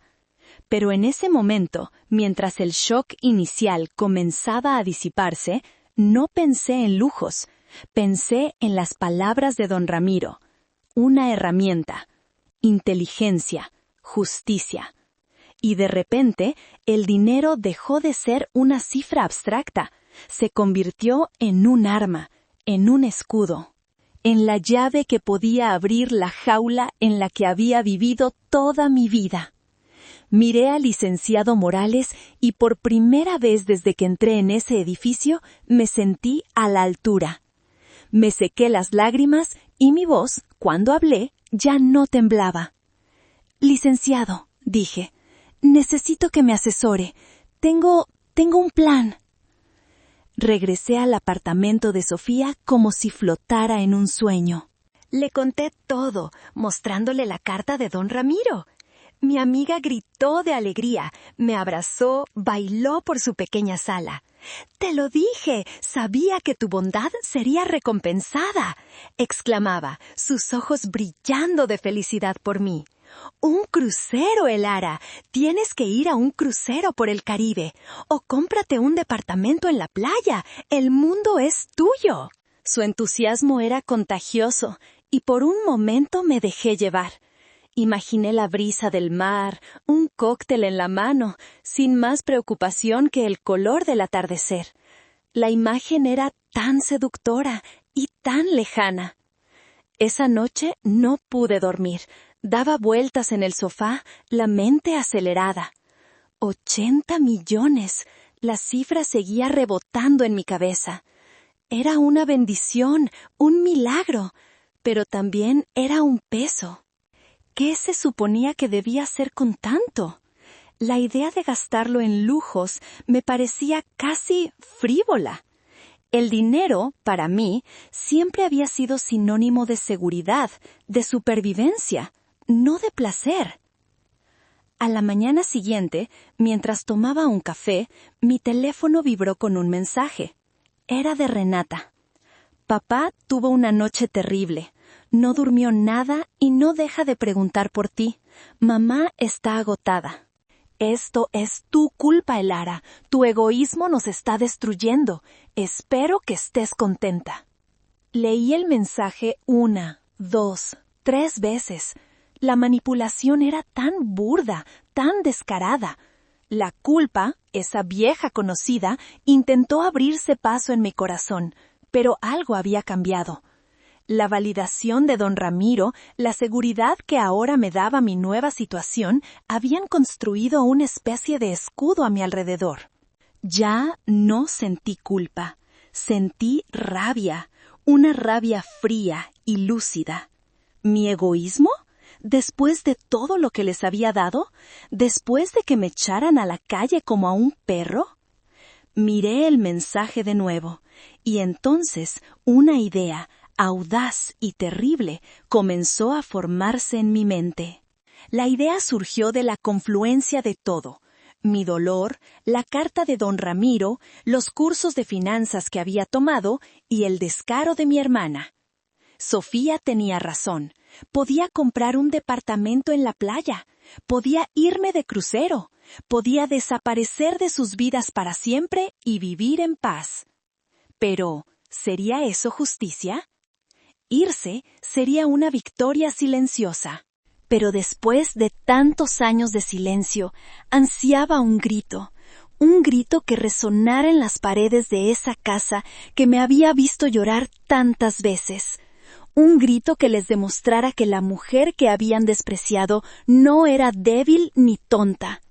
Pero en ese momento, mientras el shock inicial comenzaba a disiparse, No pensé en lujos, pensé en las palabras de don Ramiro. Una herramienta, inteligencia, justicia. Y de repente, el dinero dejó de ser una cifra abstracta, se convirtió en un arma, en un escudo, en la llave que podía abrir la jaula en la que había vivido toda mi vida. Miré al licenciado Morales y por primera vez desde que entré en ese edificio me sentí a la altura. Me sequé las lágrimas y mi voz, cuando hablé, ya no temblaba. «Licenciado», dije, «necesito que me asesore. Tengo un plan». Regresé al apartamento de Sofía como si flotara en un sueño. Le conté todo, mostrándole la carta de don Ramiro. Mi amiga gritó de alegría, me abrazó, bailó por su pequeña sala. «Te lo dije, sabía que tu bondad sería recompensada», exclamaba, sus ojos brillando de felicidad por mí. «Un crucero, Elara. Tienes que ir a un crucero por el Caribe. O cómprate un departamento en la playa. El mundo es tuyo». Su entusiasmo era contagioso, y por un momento me dejé llevar. Imaginé la brisa del mar, un cóctel en la mano, sin más preocupación que el color del atardecer. La imagen era tan seductora y tan lejana. Esa noche no pude dormir. Daba vueltas en el sofá, la mente acelerada. 80 millones. La cifra seguía rebotando en mi cabeza. Era una bendición, un milagro, pero también era un peso. ¿Qué se suponía que debía hacer con tanto? La idea de gastarlo en lujos me parecía casi frívola. El dinero, para mí, siempre había sido sinónimo de seguridad, de supervivencia, no de placer. A la mañana siguiente, mientras tomaba un café, mi teléfono vibró con un mensaje. Era de Renata. «Papá tuvo una noche terrible. No durmió nada y no deja de preguntar por ti. Mamá está agotada. Esto es tu culpa, Elara. Tu egoísmo nos está destruyendo. Espero que estés contenta». Leí el mensaje 1, 2, 3 veces. La manipulación era tan burda, tan descarada. La culpa, esa vieja conocida, intentó abrirse paso en mi corazón, pero algo había cambiado. La validación de don Ramiro, la seguridad que ahora me daba mi nueva situación, habían construido una especie de escudo a mi alrededor. Ya no sentí culpa, sentí rabia, una rabia fría y lúcida. ¿Mi egoísmo? ¿Después de todo lo que les había dado? ¿Después de que me echaran a la calle como a un perro? Miré el mensaje de nuevo, y entonces una idea, audaz y terrible, comenzó a formarse en mi mente. La idea surgió de la confluencia de todo: mi dolor, la carta de don Ramiro, los cursos de finanzas que había tomado y el descaro de mi hermana. Sofía tenía razón. Podía comprar un departamento en la playa, podía irme de crucero, podía desaparecer de sus vidas para siempre y vivir en paz. Pero, ¿sería eso justicia? Irse sería una victoria silenciosa. Pero después de tantos años de silencio, ansiaba un grito que resonara en las paredes de esa casa que me había visto llorar tantas veces. Un grito que les demostrara que la mujer que habían despreciado no era débil ni tonta.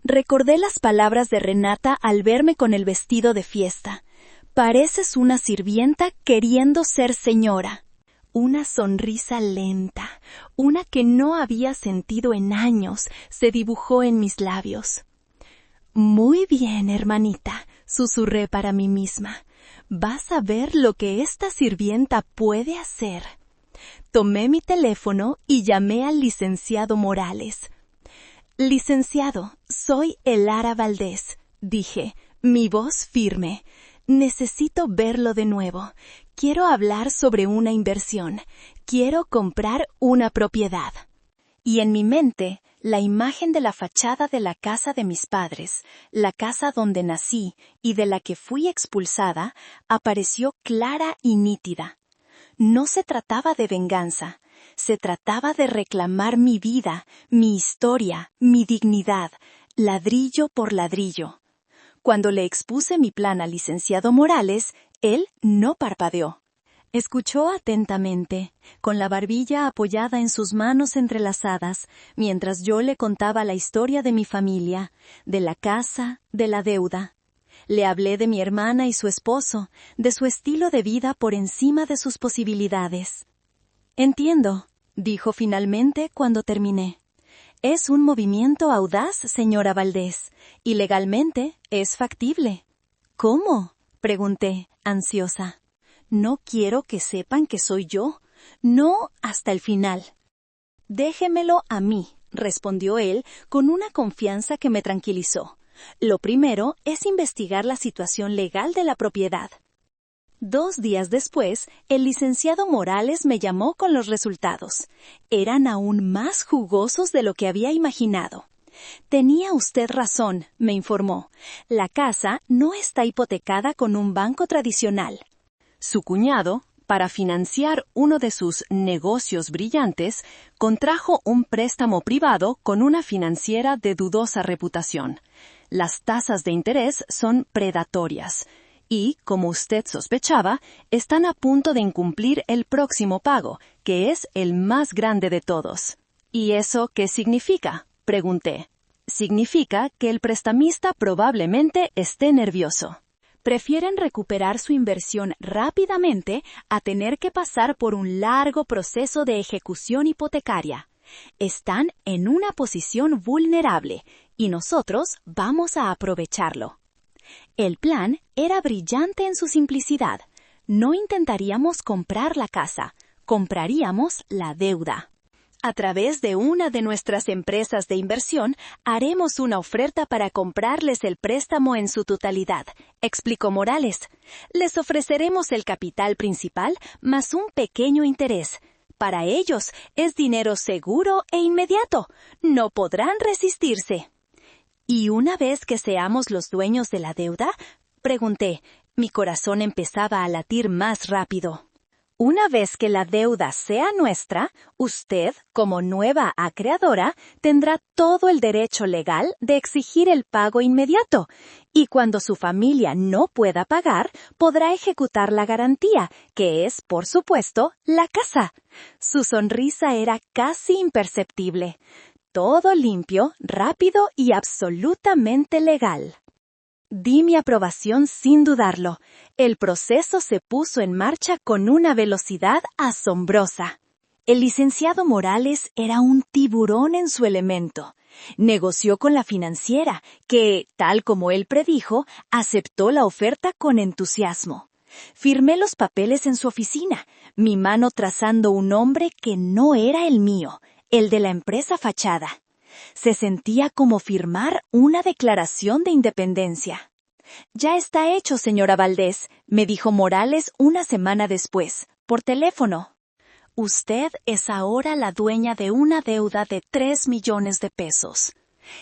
Recordé las palabras de Renata al verme con el vestido de fiesta. «Pareces una sirvienta queriendo ser señora». Una sonrisa lenta, una que no había sentido en años, se dibujó en mis labios. «Muy bien, hermanita», susurré para mí misma. «Vas a ver lo que esta sirvienta puede hacer». Tomé mi teléfono y llamé al licenciado Morales. «Licenciado, soy Elara Valdés», dije, mi voz firme. «Necesito verlo de nuevo. Quiero hablar sobre una inversión. Quiero comprar una propiedad». Y en mi mente, La imagen de la fachada de la casa de mis padres, la casa donde nací y de la que fui expulsada, apareció clara y nítida. No se trataba de venganza, se trataba de reclamar mi vida, mi historia, mi dignidad, ladrillo por ladrillo. Cuando le expuse mi plan al licenciado Morales, él no parpadeó. Escuchó atentamente, con la barbilla apoyada en sus manos entrelazadas, mientras yo le contaba la historia de mi familia, de la casa, de la deuda. Le hablé de mi hermana y su esposo, de su estilo de vida por encima de sus posibilidades. «Entiendo», dijo finalmente cuando terminé. «Es un movimiento audaz, señora Valdés, y legalmente es factible». «¿Cómo?», pregunté, ansiosa. «No quiero que sepan que soy yo. No hasta el final». «Déjemelo a mí», respondió él con una confianza que me tranquilizó. «Lo primero es investigar la situación legal de la propiedad». 2 días después, el licenciado Morales me llamó con los resultados. Eran aún más jugosos de lo que había imaginado. «Tenía usted razón», me informó. «La casa no está hipotecada con un banco tradicional». Su cuñado, para financiar uno de sus negocios brillantes, contrajo un préstamo privado con una financiera de dudosa reputación. Las tasas de interés son predatorias y, como usted sospechaba, están a punto de incumplir el próximo pago, que es el más grande de todos. «¿Y eso qué significa?», pregunté. «Significa que el prestamista probablemente esté nervioso. Prefieren recuperar su inversión rápidamente a tener que pasar por un largo proceso de ejecución hipotecaria. Están en una posición vulnerable y nosotros vamos a aprovecharlo». El plan era brillante en su simplicidad. No intentaríamos comprar la casa, compraríamos la deuda. A través de una de nuestras empresas de inversión, haremos una oferta para comprarles el préstamo en su totalidad, explicó Morales. Les ofreceremos el capital principal más un pequeño interés. Para ellos es dinero seguro e inmediato. No podrán resistirse. «¿Y una vez que seamos los dueños de la deuda?», pregunté. Mi corazón empezaba a latir más rápido. «Una vez que la deuda sea nuestra, usted, como nueva acreedora, tendrá todo el derecho legal de exigir el pago inmediato, y cuando su familia no pueda pagar, podrá ejecutar la garantía, que es, por supuesto, la casa». Su sonrisa era casi imperceptible. Todo limpio, rápido y absolutamente legal. Di mi aprobación sin dudarlo. El proceso se puso en marcha con una velocidad asombrosa. El licenciado Morales era un tiburón en su elemento. Negoció con la financiera, que, tal como él predijo, aceptó la oferta con entusiasmo. Firmé los papeles en su oficina, mi mano trazando un nombre que no era el mío, el de la empresa fachada. Se sentía como firmar una declaración de independencia. «Ya está hecho, señora Valdés», me dijo Morales una semana después, por teléfono. «Usted es ahora la dueña de una deuda de 3 millones de pesos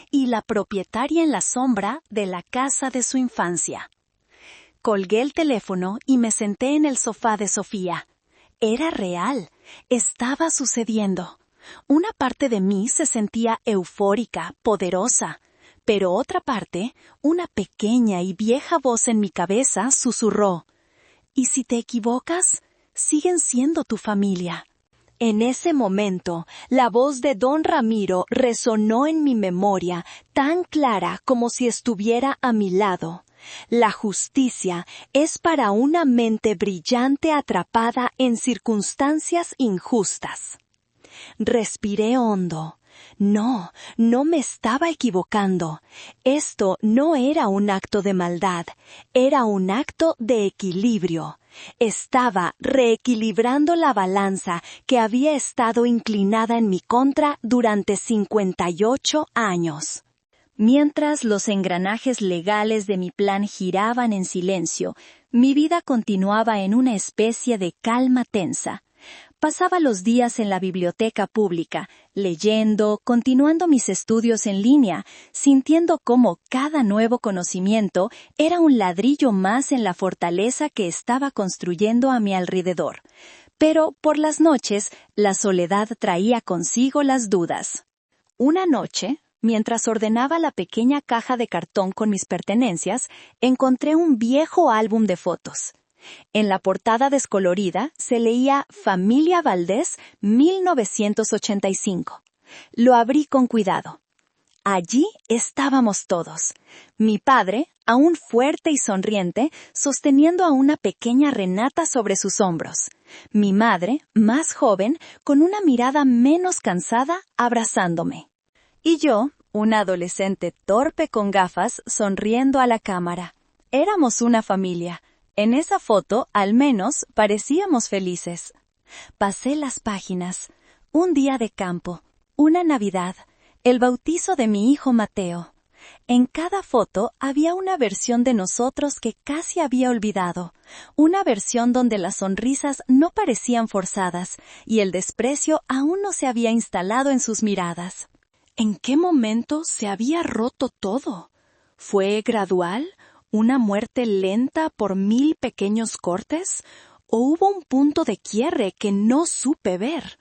y la propietaria en la sombra de la casa de su infancia». Colgué el teléfono y me senté en el sofá de Sofía. Era real, estaba sucediendo. Una parte de mí se sentía eufórica, poderosa, pero otra parte, una pequeña y vieja voz en mi cabeza, susurró: «¿Y si te equivocas? Siguen siendo tu familia». En ese momento, la voz de don Ramiro resonó en mi memoria tan clara como si estuviera a mi lado. La justicia es para una mente brillante atrapada en circunstancias injustas. Respiré hondo. No me estaba equivocando. Esto no era un acto de maldad, era un acto de equilibrio. Estaba reequilibrando la balanza que había estado inclinada en mi contra durante 58 años. Mientras los engranajes legales de mi plan giraban en silencio, mi vida continuaba en una especie de calma tensa. Pasaba los días en la biblioteca pública, leyendo, continuando mis estudios en línea, sintiendo cómo cada nuevo conocimiento era un ladrillo más en la fortaleza que estaba construyendo a mi alrededor. Pero por las noches, la soledad traía consigo las dudas. Una noche, mientras ordenaba la pequeña caja de cartón con mis pertenencias, encontré un viejo álbum de fotos. En la portada descolorida se leía Familia Valdés 1985. Lo abrí con cuidado. Allí estábamos todos. Mi padre, aún fuerte y sonriente, sosteniendo a una pequeña Renata sobre sus hombros. Mi madre, más joven, con una mirada menos cansada, abrazándome. Y yo, una adolescente torpe con gafas, sonriendo a la cámara. Éramos una familia. En esa foto, al menos, parecíamos felices. Pasé las páginas. Un día de campo, una Navidad, el bautizo de mi hijo Mateo. En cada foto había una versión de nosotros que casi había olvidado, una versión donde las sonrisas no parecían forzadas y el desprecio aún no se había instalado en sus miradas. ¿En qué momento se había roto todo? ¿Fue gradual? ¿Una muerte lenta por 1000 pequeños cortes? ¿O hubo un punto de quiebre que no supe ver?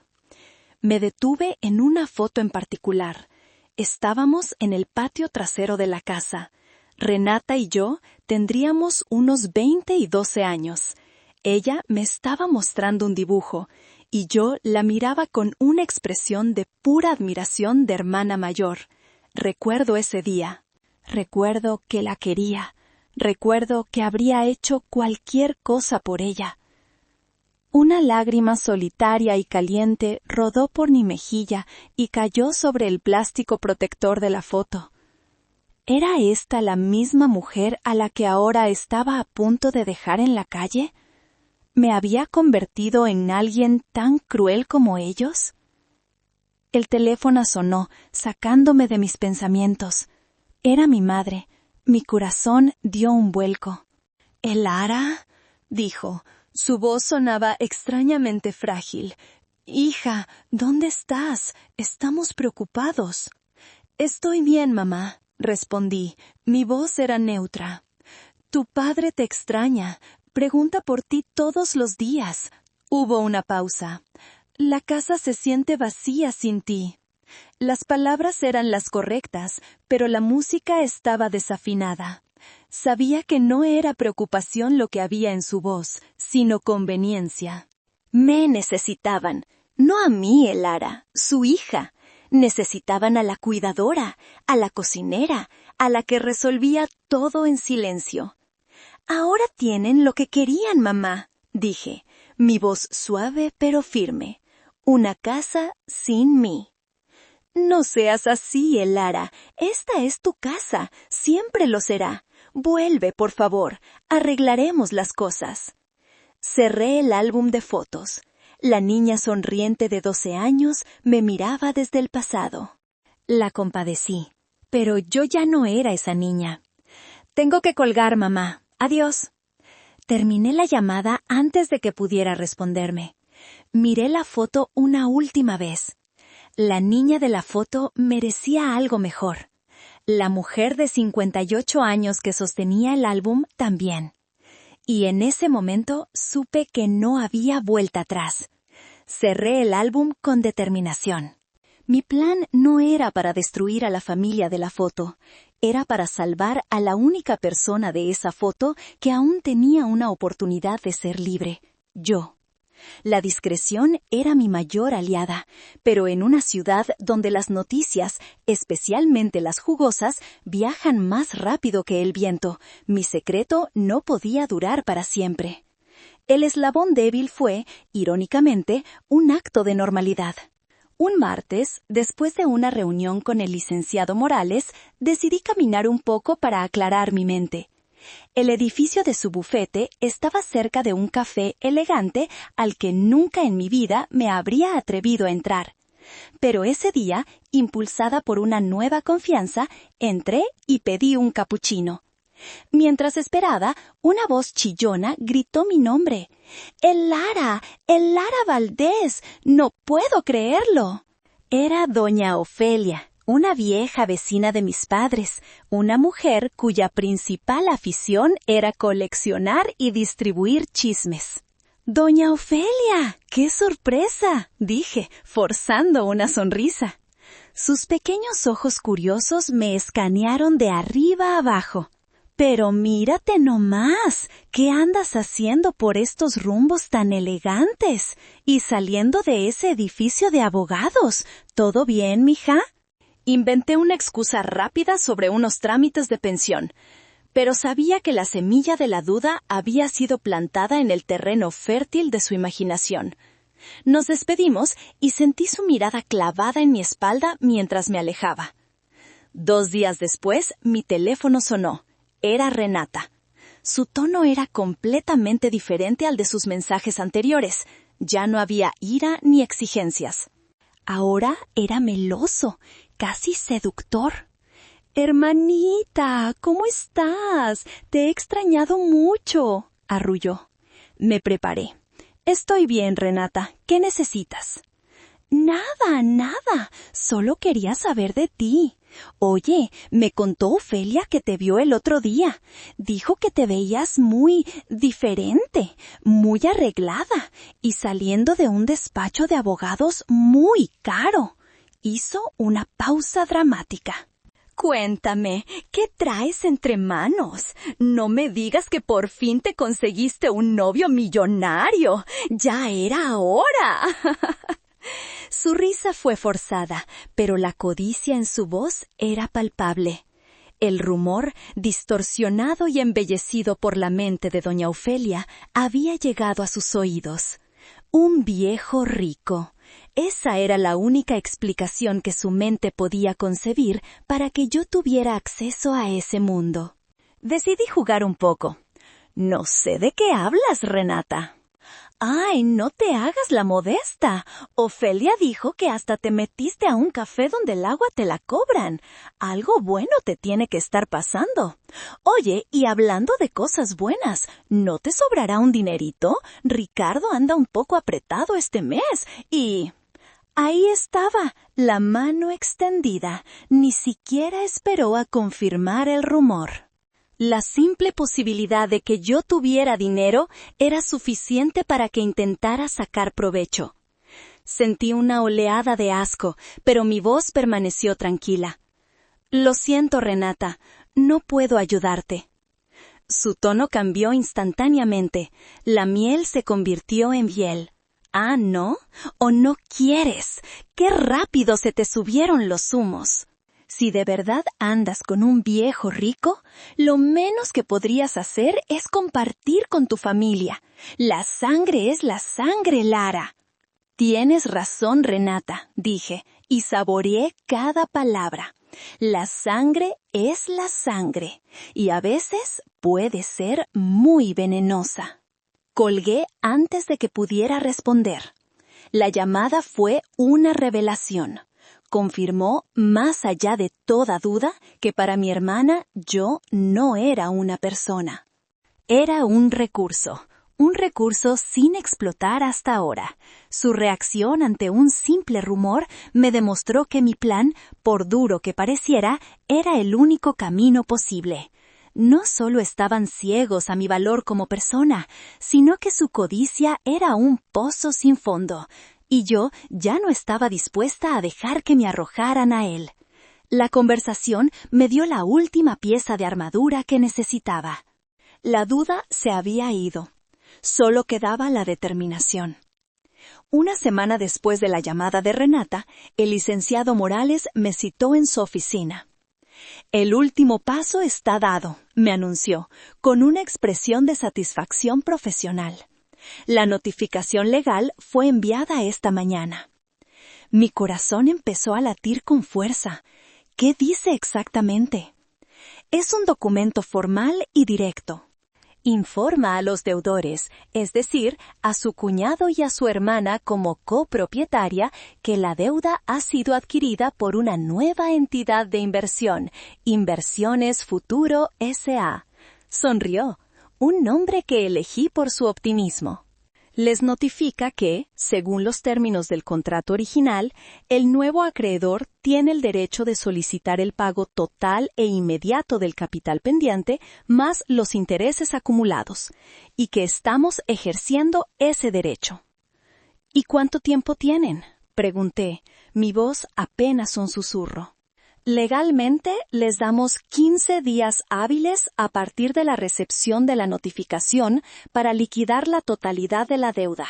Me detuve en una foto en particular. Estábamos en el patio trasero de la casa. Renata y yo tendríamos unos 20 y 12 años. Ella me estaba mostrando un dibujo, y yo la miraba con una expresión de pura admiración de hermana mayor. Recuerdo ese día. Recuerdo que la quería. Recuerdo que habría hecho cualquier cosa por ella. Una lágrima solitaria y caliente rodó por mi mejilla y cayó sobre el plástico protector de la foto. ¿Era esta la misma mujer a la que ahora estaba a punto de dejar en la calle? ¿Me había convertido en alguien tan cruel como ellos? El teléfono sonó, sacándome de mis pensamientos. Era mi madre. Mi corazón dio un vuelco. —¿Elara? —dijo. Su voz sonaba extrañamente frágil. —Hija, ¿dónde estás? Estamos preocupados. —Estoy bien, mamá —respondí. Mi voz era neutra. —Tu padre te extraña. Pregunta por ti todos los días. Hubo una pausa. La casa se siente vacía sin ti. Las palabras eran las correctas, pero la música estaba desafinada. Sabía que no era preocupación lo que había en su voz, sino conveniencia. Me necesitaban, no a mí, Elara, su hija. Necesitaban a la cuidadora, a la cocinera, a la que resolvía todo en silencio. Ahora tienen lo que querían, mamá, dije, mi voz suave pero firme. Una casa sin mí. No seas así, Elara. Esta es tu casa. Siempre lo será. Vuelve, por favor. Arreglaremos las cosas. Cerré el álbum de fotos. La niña sonriente de 12 años me miraba desde el pasado. La compadecí, pero yo ya no era esa niña. Tengo que colgar, mamá. Adiós. Terminé la llamada antes de que pudiera responderme. Miré la foto una última vez. La niña de la foto merecía algo mejor. La mujer de 58 años que sostenía el álbum también. Y en ese momento supe que no había vuelta atrás. Cerré el álbum con determinación. Mi plan no era para destruir a la familia de la foto. Era para salvar a la única persona de esa foto que aún tenía una oportunidad de ser libre. Yo. La discreción era mi mayor aliada, pero en una ciudad donde las noticias, especialmente las jugosas, viajan más rápido que el viento, mi secreto no podía durar para siempre. El eslabón débil fue, irónicamente, un acto de normalidad. Un martes, después de una reunión con el licenciado Morales, decidí caminar un poco para aclarar mi mente. El edificio de su bufete estaba cerca de un café elegante al que nunca en mi vida me habría atrevido a entrar. Pero ese día, impulsada por una nueva confianza, entré y pedí un capuchino. Mientras esperaba, una voz chillona gritó mi nombre. ¡El Lara Valdés! ¡No puedo creerlo! Era doña Ofelia, una vieja vecina de mis padres, una mujer cuya principal afición era coleccionar y distribuir chismes. «¡Doña Ofelia! ¡Qué sorpresa!», dije, forzando una sonrisa. Sus pequeños ojos curiosos me escanearon de arriba a abajo. «Pero mírate nomás, ¿qué andas haciendo por estos rumbos tan elegantes? Y saliendo de ese edificio de abogados, ¿todo bien, mija?» Inventé una excusa rápida sobre unos trámites de pensión, pero sabía que la semilla de la duda había sido plantada en el terreno fértil de su imaginación. Nos despedimos y sentí su mirada clavada en mi espalda mientras me alejaba. 2 días después, mi teléfono sonó. Era Renata. Su tono era completamente diferente al de sus mensajes anteriores. Ya no había ira ni exigencias. Ahora era meloso, casi seductor. «Hermanita, ¿cómo estás? Te he extrañado mucho», arrulló. Me preparé. «Estoy bien, Renata. ¿Qué necesitas?» Nada. Solo quería saber de ti. Oye, me contó Ofelia que te vio el otro día. Dijo que te veías muy diferente, muy arreglada y saliendo de un despacho de abogados muy caro. Hizo una pausa dramática. «Cuéntame, ¿qué traes entre manos? No me digas que por fin te conseguiste un novio millonario. ¡Ya era hora!» Su risa fue forzada, pero la codicia en su voz era palpable. El rumor, distorsionado y embellecido por la mente de doña Ofelia, había llegado a sus oídos. Un viejo rico. Esa era la única explicación que su mente podía concebir para que yo tuviera acceso a ese mundo. Decidí jugar un poco. «No sé de qué hablas, Renata». «Ay, no te hagas la modesta. Ofelia dijo que hasta te metiste a un café donde el agua te la cobran. Algo bueno te tiene que estar pasando. Oye, y hablando de cosas buenas, ¿no te sobrará un dinerito? Ricardo anda un poco apretado este mes y...» Ahí estaba, la mano extendida. Ni siquiera esperó a confirmar el rumor. La simple posibilidad de que yo tuviera dinero era suficiente para que intentara sacar provecho. Sentí una oleada de asco, pero mi voz permaneció tranquila. «Lo siento, Renata, no puedo ayudarte». Su tono cambió instantáneamente. La miel se convirtió en hiel. «¿Ah, no? ¿O no quieres? ¡Qué rápido se te subieron los humos! Si de verdad andas con un viejo rico, lo menos que podrías hacer es compartir con tu familia. La sangre es la sangre, Lara». «Tienes razón, Renata», dije, y saboreé cada palabra. La sangre es la sangre, y a veces puede ser muy venenosa. Colgué antes de que pudiera responder. La llamada fue una revelación. Confirmó, más allá de toda duda, que para mi hermana yo no era una persona. Era un recurso sin explotar hasta ahora. Su reacción ante un simple rumor me demostró que mi plan, por duro que pareciera, era el único camino posible. No solo estaban ciegos a mi valor como persona, sino que su codicia era un pozo sin fondo, y yo ya no estaba dispuesta a dejar que me arrojaran a él. La conversación me dio la última pieza de armadura que necesitaba. La duda se había ido. Solo quedaba la determinación. Una semana después de la llamada de Renata, el licenciado Morales me citó en su oficina. «El último paso está dado», me anunció, con una expresión de satisfacción profesional. La notificación legal fue enviada esta mañana. Mi corazón empezó a latir con fuerza. ¿Qué dice exactamente? Es un documento formal y directo. Informa a los deudores, es decir, a su cuñado y a su hermana como copropietaria, que la deuda ha sido adquirida por una nueva entidad de inversión, Inversiones Futuro S.A., Sonrió, un nombre que elegí por su optimismo. Les notifica que, según los términos del contrato original, el nuevo acreedor tiene el derecho de solicitar el pago total e inmediato del capital pendiente más los intereses acumulados, y que estamos ejerciendo ese derecho. ¿Y cuánto tiempo tienen?, pregunté, mi voz apenas un susurro. Legalmente les damos 15 días hábiles a partir de la recepción de la notificación para liquidar la totalidad de la deuda.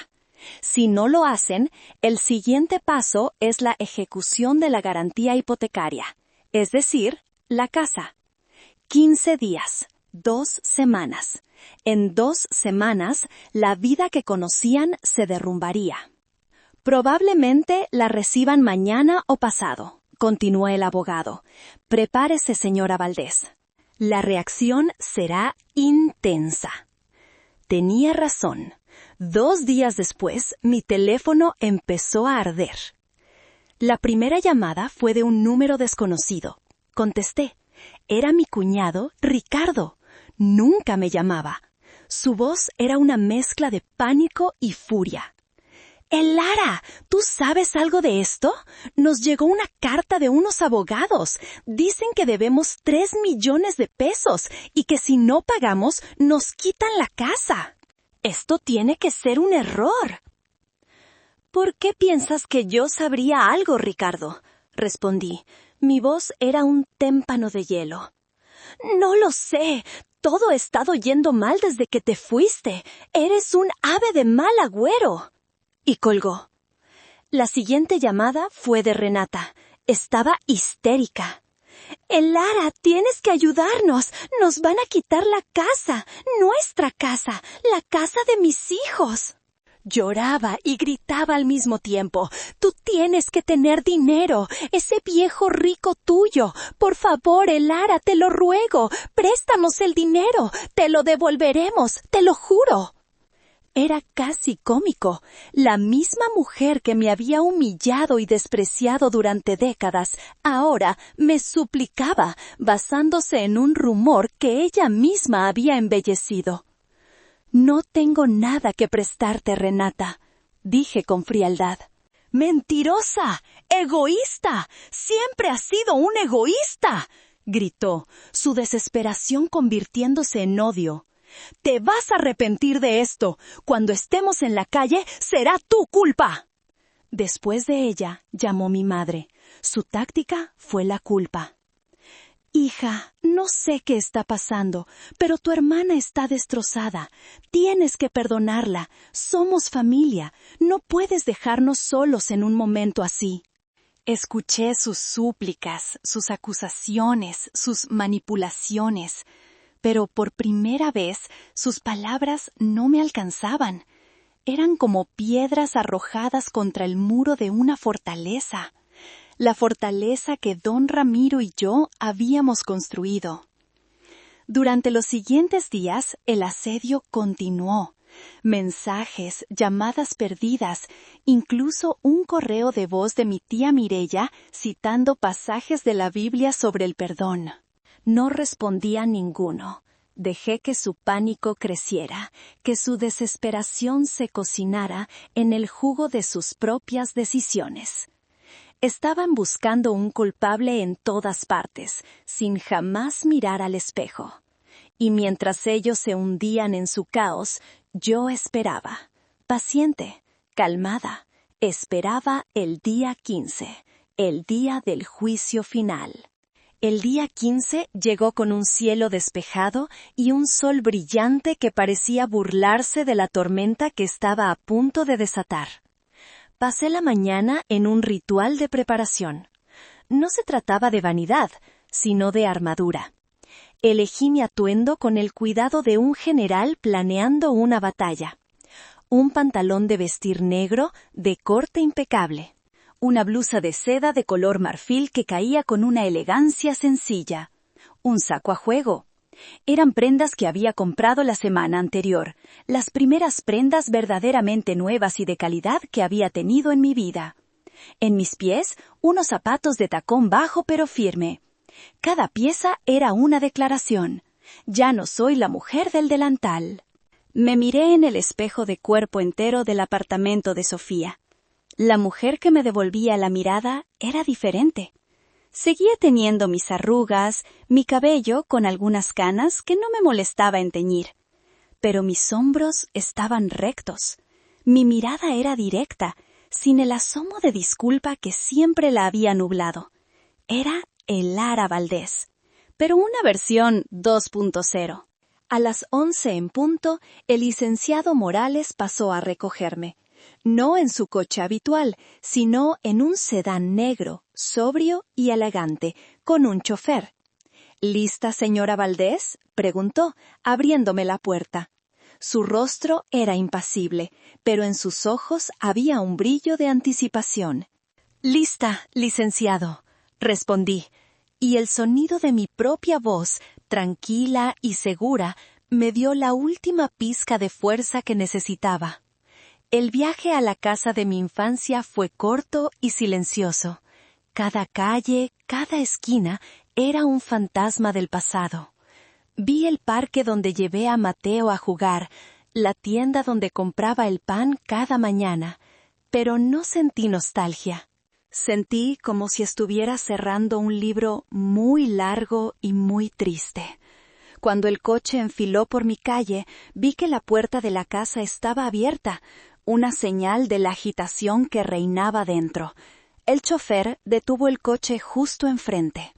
Si no lo hacen, el siguiente paso es la ejecución de la garantía hipotecaria, es decir, la casa. 15 días, 2 semanas. En 2 semanas, la vida que conocían se derrumbaría. Probablemente la reciban mañana o pasado. Continuó el abogado. Prepárese, señora Valdés. La reacción será intensa. Tenía razón. 2 días después, mi teléfono empezó a arder. La primera llamada fue de un número desconocido. Contesté. Era mi cuñado, Ricardo. Nunca me llamaba. Su voz era una mezcla de pánico y furia. Lara, ¿tú sabes algo de esto? Nos llegó una carta de unos abogados. Dicen que debemos 3 millones de pesos y que si no pagamos nos quitan la casa. Esto tiene que ser un error. ¿Por qué piensas que yo sabría algo, Ricardo?, respondí. Mi voz era un témpano de hielo. No lo sé. Todo ha estado yendo mal desde que te fuiste. Eres un ave de mal agüero. Y colgó. La siguiente llamada fue de Renata. Estaba histérica. Lara, tienes que ayudarnos. Nos van a quitar la casa, nuestra casa, la casa de mis hijos. Lloraba y gritaba al mismo tiempo. Tú tienes que tener dinero, ese viejo rico tuyo. Por favor, Lara, te lo ruego. Préstanos el dinero. Te lo devolveremos, te lo juro. Era casi cómico. La misma mujer que me había humillado y despreciado durante décadas, ahora me suplicaba, basándose en un rumor que ella misma había embellecido. No tengo nada que prestarte, Renata, dije con frialdad. ¡Mentirosa! ¡Egoísta! ¡Siempre has sido un egoísta!, gritó, su desesperación convirtiéndose en odio. Te vas a arrepentir de esto. Cuando estemos en la calle, será tu culpa. Después de ella, llamó mi madre. Su táctica fue la culpa. Hija, no sé qué está pasando, pero tu hermana está destrozada. Tienes que perdonarla. Somos familia. No puedes dejarnos solos en un momento así. Escuché sus súplicas, sus acusaciones, sus manipulaciones. Pero por primera vez sus palabras no me alcanzaban. Eran como piedras arrojadas contra el muro de una fortaleza. La fortaleza que don Ramiro y yo habíamos construido. Durante los siguientes días, el asedio continuó. Mensajes, llamadas perdidas, incluso un correo de voz de mi tía Mireya citando pasajes de la Biblia sobre el perdón. No respondía ninguno. Dejé que su pánico creciera, que su desesperación se cocinara en el jugo de sus propias decisiones. Estaban buscando un culpable en todas partes, sin jamás mirar al espejo. Y mientras ellos se hundían en su caos, yo esperaba, paciente, calmada, esperaba el día 15, el día del juicio final. El día 15 llegó con un cielo despejado y un sol brillante que parecía burlarse de la tormenta que estaba a punto de desatar. Pasé la mañana en un ritual de preparación. No se trataba de vanidad, sino de armadura. Elegí mi atuendo con el cuidado de un general planeando una batalla. Un pantalón de vestir negro de corte impecable. Una blusa de seda de color marfil que caía con una elegancia sencilla. Un saco a juego. Eran prendas que había comprado la semana anterior, las primeras prendas verdaderamente nuevas y de calidad que había tenido en mi vida. En mis pies, unos zapatos de tacón bajo pero firme. Cada pieza era una declaración. Ya no soy la mujer del delantal. Me miré en el espejo de cuerpo entero del apartamento de Sofía. La mujer que me devolvía la mirada era diferente. Seguía teniendo mis arrugas, mi cabello con algunas canas que no me molestaba en teñir. Pero mis hombros estaban rectos. Mi mirada era directa, sin el asomo de disculpa que siempre la había nublado. Era Elara Valdés, pero una versión 2.0. A las 11 en punto, el licenciado Morales pasó a recogerme. No en su coche habitual, sino en un sedán negro, sobrio y elegante, con un chofer. ¿Lista, señora Valdés?, preguntó, abriéndome la puerta. Su rostro era impasible, pero en sus ojos había un brillo de anticipación. «Lista, licenciado», respondí, y el sonido de mi propia voz, tranquila y segura, me dio la última pizca de fuerza que necesitaba. El viaje a la casa de mi infancia fue corto y silencioso. Cada calle, cada esquina, era un fantasma del pasado. Vi el parque donde llevé a Mateo a jugar, la tienda donde compraba el pan cada mañana, pero no sentí nostalgia. Sentí como si estuviera cerrando un libro muy largo y muy triste. Cuando el coche enfiló por mi calle, vi que la puerta de la casa estaba abierta, una señal de la agitación que reinaba dentro. El chofer detuvo el coche justo enfrente.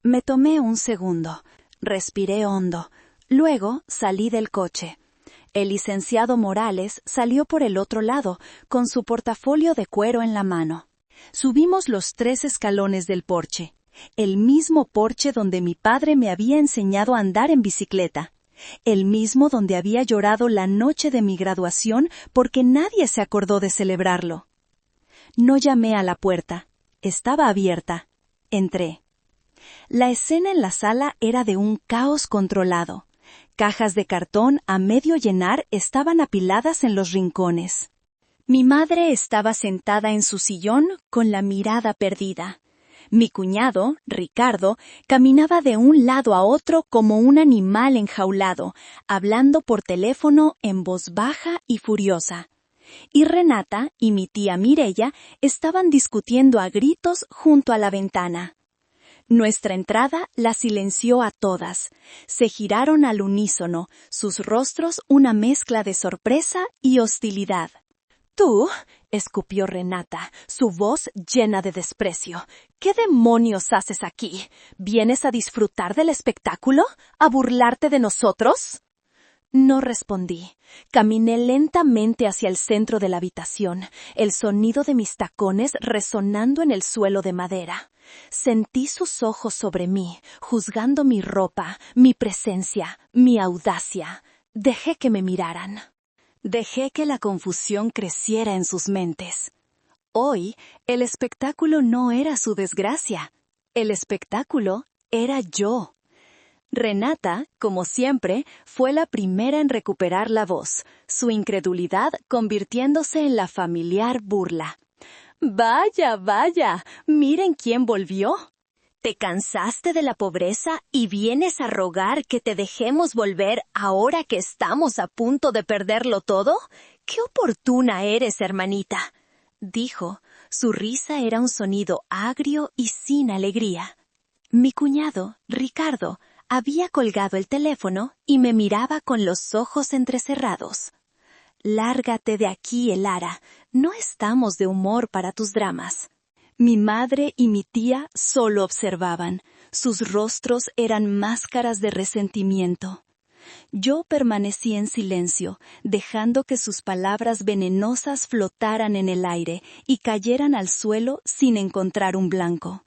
Me tomé un segundo, respiré hondo, luego salí del coche. El licenciado Morales salió por el otro lado, con su portafolio de cuero en la mano. Subimos los 3 escalones del porche, el mismo porche donde mi padre me había enseñado a andar en bicicleta, el mismo donde había llorado la noche de mi graduación porque nadie se acordó de celebrarlo. No llamé a la puerta, estaba abierta. Entré. La escena en la sala era de un caos controlado. Cajas de cartón a medio llenar estaban apiladas en los rincones. Mi madre estaba sentada en su sillón con la mirada perdida. Mi cuñado, Ricardo, caminaba de un lado a otro como un animal enjaulado, hablando por teléfono en voz baja y furiosa. Y Renata y mi tía Mireya estaban discutiendo a gritos junto a la ventana. Nuestra entrada la silenció a todas. Se giraron al unísono, sus rostros una mezcla de sorpresa y hostilidad. «¿Tú?», escupió Renata, su voz llena de desprecio. «¿Qué demonios haces aquí? ¿Vienes a disfrutar del espectáculo? ¿A burlarte de nosotros?». No respondí. Caminé lentamente hacia el centro de la habitación, el sonido de mis tacones resonando en el suelo de madera. Sentí sus ojos sobre mí, juzgando mi ropa, mi presencia, mi audacia. Dejé que me miraran. Dejé que la confusión creciera en sus mentes. Hoy, el espectáculo no era su desgracia. El espectáculo era yo. Renata, como siempre, fue la primera en recuperar la voz, su incredulidad convirtiéndose en la familiar burla. «Vaya, vaya, miren quién volvió. ¿Te cansaste de la pobreza y vienes a rogar que te dejemos volver ahora que estamos a punto de perderlo todo? ¡Qué oportuna eres, hermanita!», dijo. Su risa era un sonido agrio y sin alegría. Mi cuñado, Ricardo, había colgado el teléfono y me miraba con los ojos entrecerrados. «Lárgate de aquí, Elara. No estamos de humor para tus dramas». Mi madre y mi tía solo observaban. Sus rostros eran máscaras de resentimiento. Yo permanecí en silencio, dejando que sus palabras venenosas flotaran en el aire y cayeran al suelo sin encontrar un blanco.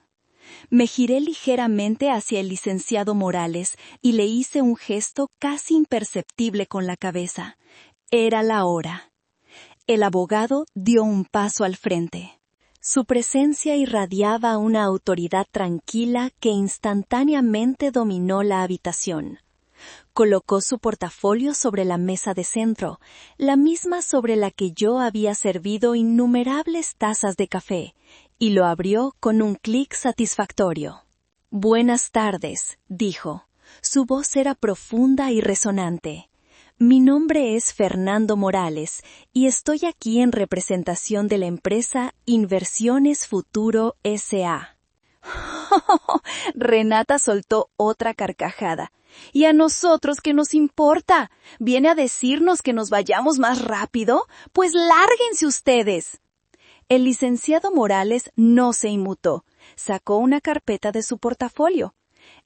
Me giré ligeramente hacia el licenciado Morales y le hice un gesto casi imperceptible con la cabeza. Era la hora. El abogado dio un paso al frente. Su presencia irradiaba una autoridad tranquila que instantáneamente dominó la habitación. Colocó su portafolio sobre la mesa de centro, la misma sobre la que yo había servido innumerables tazas de café, y lo abrió con un clic satisfactorio. «Buenas tardes», dijo. Su voz era profunda y resonante. Mi nombre es Fernando Morales y estoy aquí en representación de la empresa Inversiones Futuro S.A. Renata soltó otra carcajada. ¿Y a nosotros qué nos importa? ¿Viene a decirnos que nos vayamos más rápido? Pues lárguense ustedes. El licenciado Morales no se inmutó. Sacó una carpeta de su portafolio.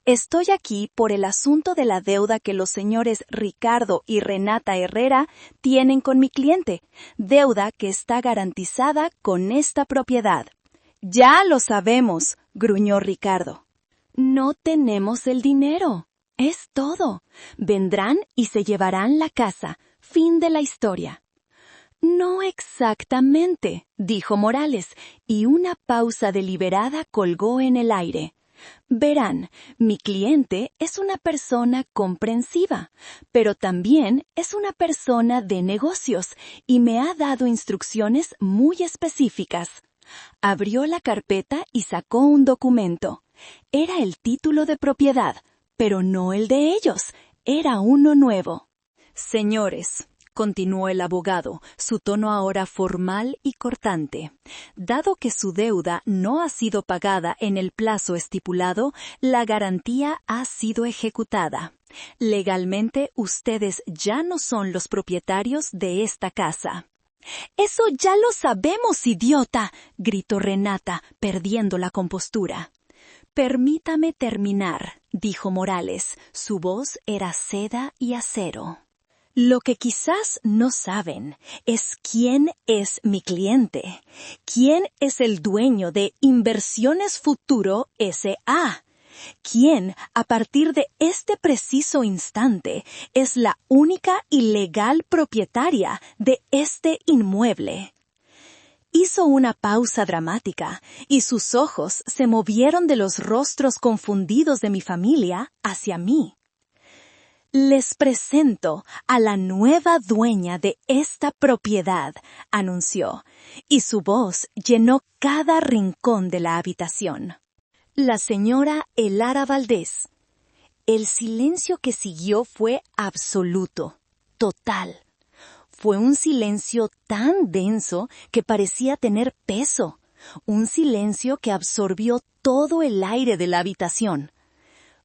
Estoy aquí por el asunto de la deuda que los señores Ricardo y Renata Herrera tienen con mi cliente, deuda que está garantizada con esta propiedad. Ya lo sabemos, gruñó Ricardo. No tenemos el dinero. Es todo. Vendrán y se llevarán la casa. Fin de la historia. No exactamente, dijo Morales, y una pausa deliberada colgó en el aire. Verán, mi cliente es una persona comprensiva, pero también es una persona de negocios y me ha dado instrucciones muy específicas. Abrió la carpeta y sacó un documento. Era el título de propiedad, pero no el de ellos, era uno nuevo. Señores, continuó el abogado, su tono ahora formal y cortante. Dado que su deuda no ha sido pagada en el plazo estipulado, la garantía ha sido ejecutada. Legalmente, ustedes ya no son los propietarios de esta casa. «¡Eso ya lo sabemos, idiota!», gritó Renata, perdiendo la compostura. «Permítame terminar», dijo Morales. Su voz era seda y acero. Lo que quizás no saben es quién es mi cliente, quién es el dueño de Inversiones Futuro S.A., quién, a partir de este preciso instante, es la única y legal propietaria de este inmueble. Hizo una pausa dramática y sus ojos se movieron de los rostros confundidos de mi familia hacia mí. «Les presento a la nueva dueña de esta propiedad», anunció, y su voz llenó cada rincón de la habitación. La señora Elara Valdés. El silencio que siguió fue absoluto, total. Fue un silencio tan denso que parecía tener peso, un silencio que absorbió todo el aire de la habitación.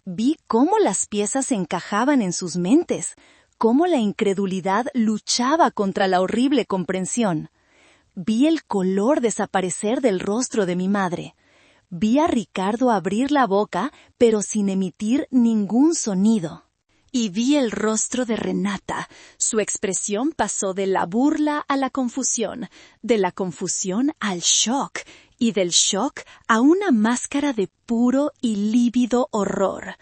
Vi cómo las piezas se encajaban en sus mentes, cómo la incredulidad luchaba contra la horrible comprensión. Vi el color desaparecer del rostro de mi madre. Vi a Ricardo abrir la boca, pero sin emitir ningún sonido. Y vi el rostro de Renata. Su expresión pasó de la burla a la confusión, de la confusión al shock, y del shock a una máscara de puro y lívido horror.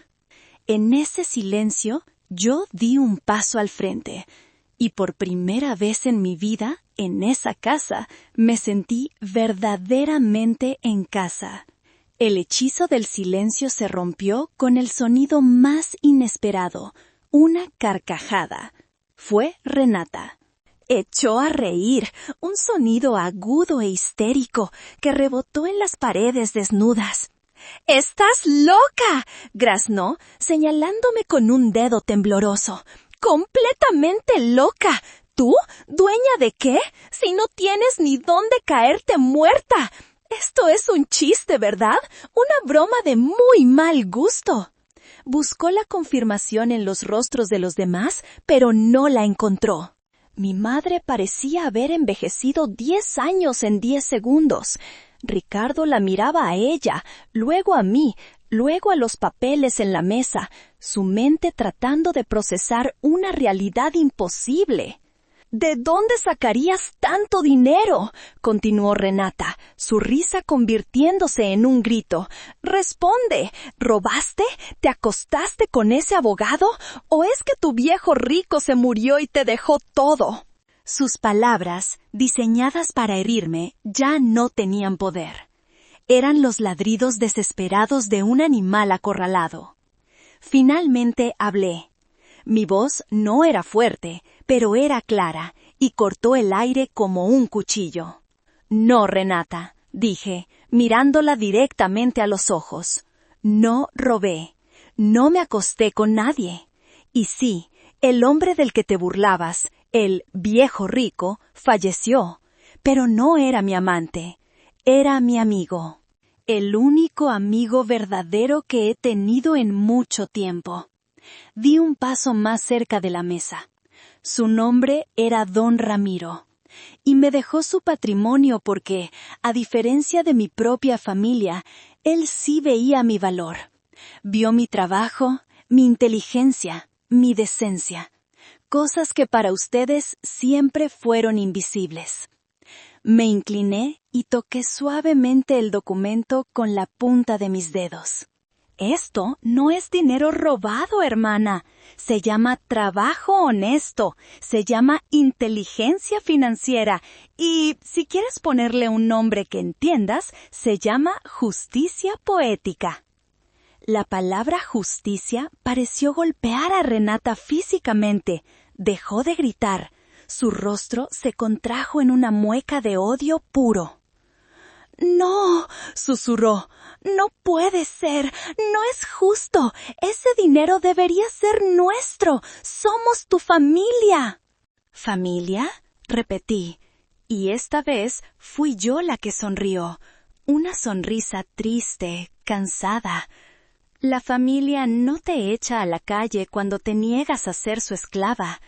En ese silencio, yo di un paso al frente, y por primera vez en mi vida, en esa casa, me sentí verdaderamente en casa. El hechizo del silencio se rompió con el sonido más inesperado, una carcajada. Fue Renata. Echó a reír, un sonido agudo e histérico que rebotó en las paredes desnudas. «¡Estás loca!», graznó, señalándome con un dedo tembloroso. «¡Completamente loca! ¿Tú? ¿Dueña de qué? Si no tienes ni dónde caerte muerta. Esto es un chiste, ¿verdad? Una broma de muy mal gusto». Buscó la confirmación en los rostros de los demás, pero no la encontró. Mi madre parecía haber envejecido 10 años en 10 segundos. Ricardo la miraba a ella, luego a mí, luego a los papeles en la mesa, su mente tratando de procesar una realidad imposible. «¿De dónde sacarías tanto dinero?», continuó Renata, su risa convirtiéndose en un grito. «Responde, ¿robaste? ¿Te acostaste con ese abogado? ¿O es que tu viejo rico se murió y te dejó todo?». Sus palabras, diseñadas para herirme, ya no tenían poder. Eran los ladridos desesperados de un animal acorralado. Finalmente hablé. Mi voz no era fuerte, pero era clara, y cortó el aire como un cuchillo. «No, Renata», dije, mirándola directamente a los ojos. «No robé. No me acosté con nadie. Y sí, el hombre del que te burlabas, el viejo rico, falleció, pero no era mi amante, era mi amigo. El único amigo verdadero que he tenido en mucho tiempo. Di un paso más cerca de la mesa. Su nombre era Don Ramiro. Y me dejó su patrimonio porque, a diferencia de mi propia familia, él sí veía mi valor. Vio mi trabajo, mi inteligencia, mi decencia. Cosas que para ustedes siempre fueron invisibles. Me incliné y toqué suavemente el documento con la punta de mis dedos. Esto no es dinero robado, hermana. Se llama trabajo honesto. Se llama inteligencia financiera. Y, si quieres ponerle un nombre que entiendas, se llama justicia poética. La palabra justicia pareció golpear a Renata físicamente. Dejó de gritar. Su rostro se contrajo en una mueca de odio puro. «No», susurró, «no puede ser, no es justo, ese dinero debería ser nuestro, somos tu familia». «¿Familia?», repetí, y esta vez fui yo la que sonrió, una sonrisa triste, cansada. La familia no te echa a la calle cuando te niegas a ser su esclava.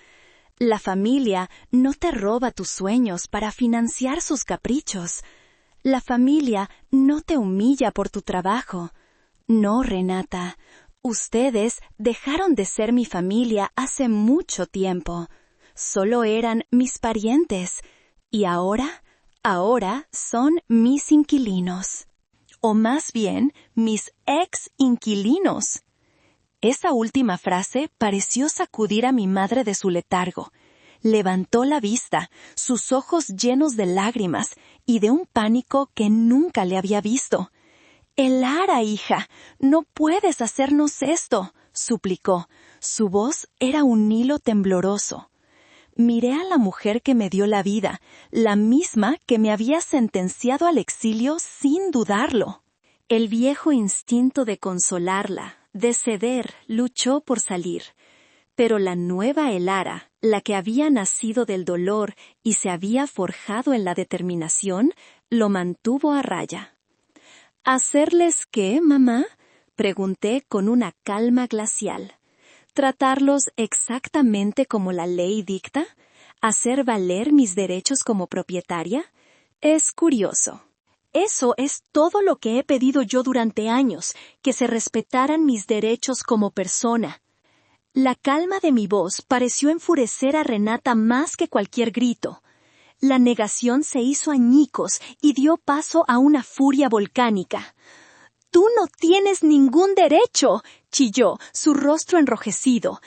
La familia no te roba tus sueños para financiar sus caprichos. La familia no te humilla por tu trabajo. No, Renata, ustedes dejaron de ser mi familia hace mucho tiempo. Solo eran mis parientes. Y ahora son mis inquilinos. O más bien, mis ex-inquilinos. Esa última frase pareció sacudir a mi madre de su letargo. Levantó la vista, sus ojos llenos de lágrimas y de un pánico que nunca le había visto. «Elara, hija, no puedes hacernos esto», suplicó. Su voz era un hilo tembloroso. Miré a la mujer que me dio la vida, la misma que me había sentenciado al exilio sin dudarlo. El viejo instinto de consolarla, de ceder, luchó por salir. Pero la nueva Elara, la que había nacido del dolor y se había forjado en la determinación, lo mantuvo a raya. ¿Hacerles qué, mamá?, pregunté con una calma glacial. ¿Tratarlos exactamente como la ley dicta? ¿Hacer valer mis derechos como propietaria? Es curioso. Eso es todo lo que he pedido yo durante años, que se respetaran mis derechos como persona. La calma de mi voz pareció enfurecer a Renata más que cualquier grito. La negación se hizo añicos y dio paso a una furia volcánica. «¡Tú no tienes ningún derecho!», chilló, su rostro enrojecido.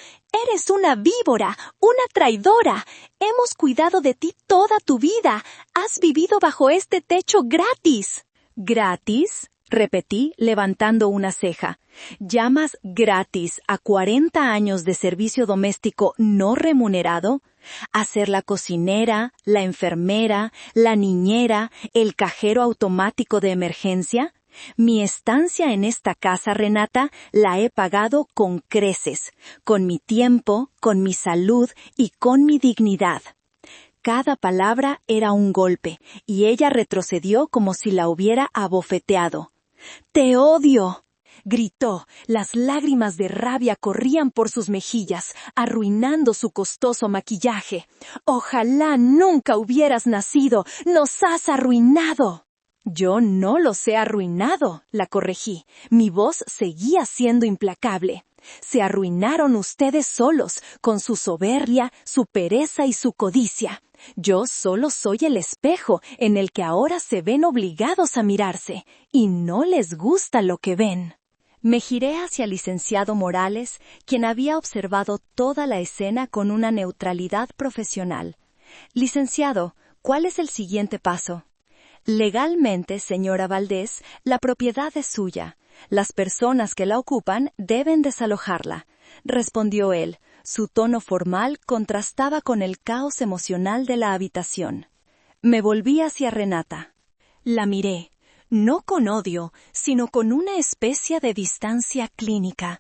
«Eres una víbora, una traidora. Hemos cuidado de ti toda tu vida. Has vivido bajo este techo gratis». «¿Gratis?», repetí, levantando una ceja. «¿Llamas gratis a 40 años de servicio doméstico no remunerado? ¿A ser la cocinera, la enfermera, la niñera, el cajero automático de emergencia? Mi estancia en esta casa, Renata, la he pagado con creces, con mi tiempo, con mi salud y con mi dignidad». Cada palabra era un golpe, y ella retrocedió como si la hubiera abofeteado. «¡Te odio!», gritó. Las lágrimas de rabia corrían por sus mejillas, arruinando su costoso maquillaje. «¡Ojalá nunca hubieras nacido! ¡Nos has arruinado!». «Yo no los he arruinado», la corregí. Mi voz seguía siendo implacable. «Se arruinaron ustedes solos, con su soberbia, su pereza y su codicia. Yo solo soy el espejo en el que ahora se ven obligados a mirarse, y no les gusta lo que ven». Me giré hacia el licenciado Morales, quien había observado toda la escena con una neutralidad profesional. «Licenciado, ¿cuál es el siguiente paso?». «Legalmente, señora Valdés, la propiedad es suya. Las personas que la ocupan deben desalojarla», respondió él. Su tono formal contrastaba con el caos emocional de la habitación. Me volví hacia Renata. La miré, no con odio, sino con una especie de distancia clínica.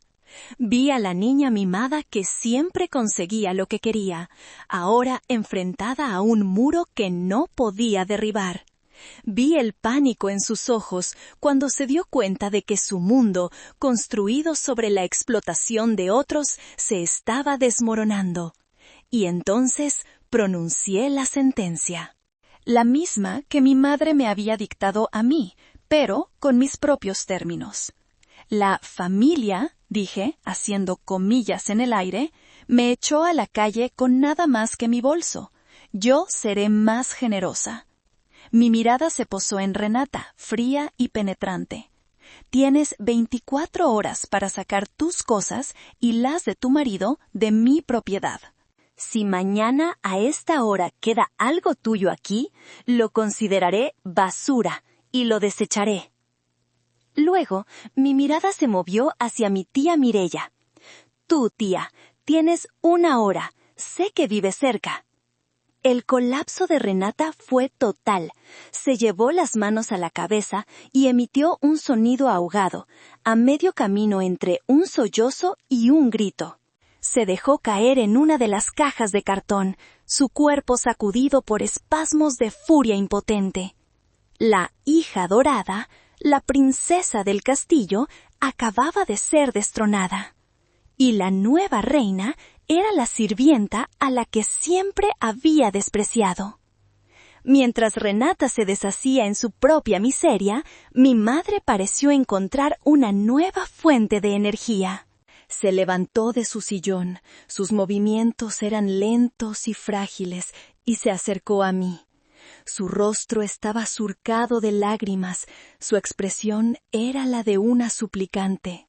Vi a la niña mimada que siempre conseguía lo que quería, ahora enfrentada a un muro que no podía derribar. Vi el pánico en sus ojos cuando se dio cuenta de que su mundo, construido sobre la explotación de otros, se estaba desmoronando. Y entonces pronuncié la sentencia. La misma que mi madre me había dictado a mí, pero con mis propios términos. La familia, dije, haciendo comillas en el aire, me echó a la calle con nada más que mi bolso. Yo seré más generosa. Mi mirada se posó en Renata, fría y penetrante. Tienes 24 horas para sacar tus cosas y las de tu marido de mi propiedad. Si mañana a esta hora queda algo tuyo aquí, lo consideraré basura y lo desecharé. Luego, mi mirada se movió hacia mi tía Mireya. Tú, tía, tienes 1 hora. Sé que vives cerca. El colapso de Renata fue total. Se llevó las manos a la cabeza y emitió un sonido ahogado, a medio camino entre un sollozo y un grito. Se dejó caer en una de las cajas de cartón, su cuerpo sacudido por espasmos de furia impotente. La hija dorada, la princesa del castillo, acababa de ser destronada. Y la nueva reina era la sirvienta a la que siempre había despreciado. Mientras Renata se deshacía en su propia miseria, mi madre pareció encontrar una nueva fuente de energía. Se levantó de su sillón, sus movimientos eran lentos y frágiles, y se acercó a mí. Su rostro estaba surcado de lágrimas, su expresión era la de una suplicante.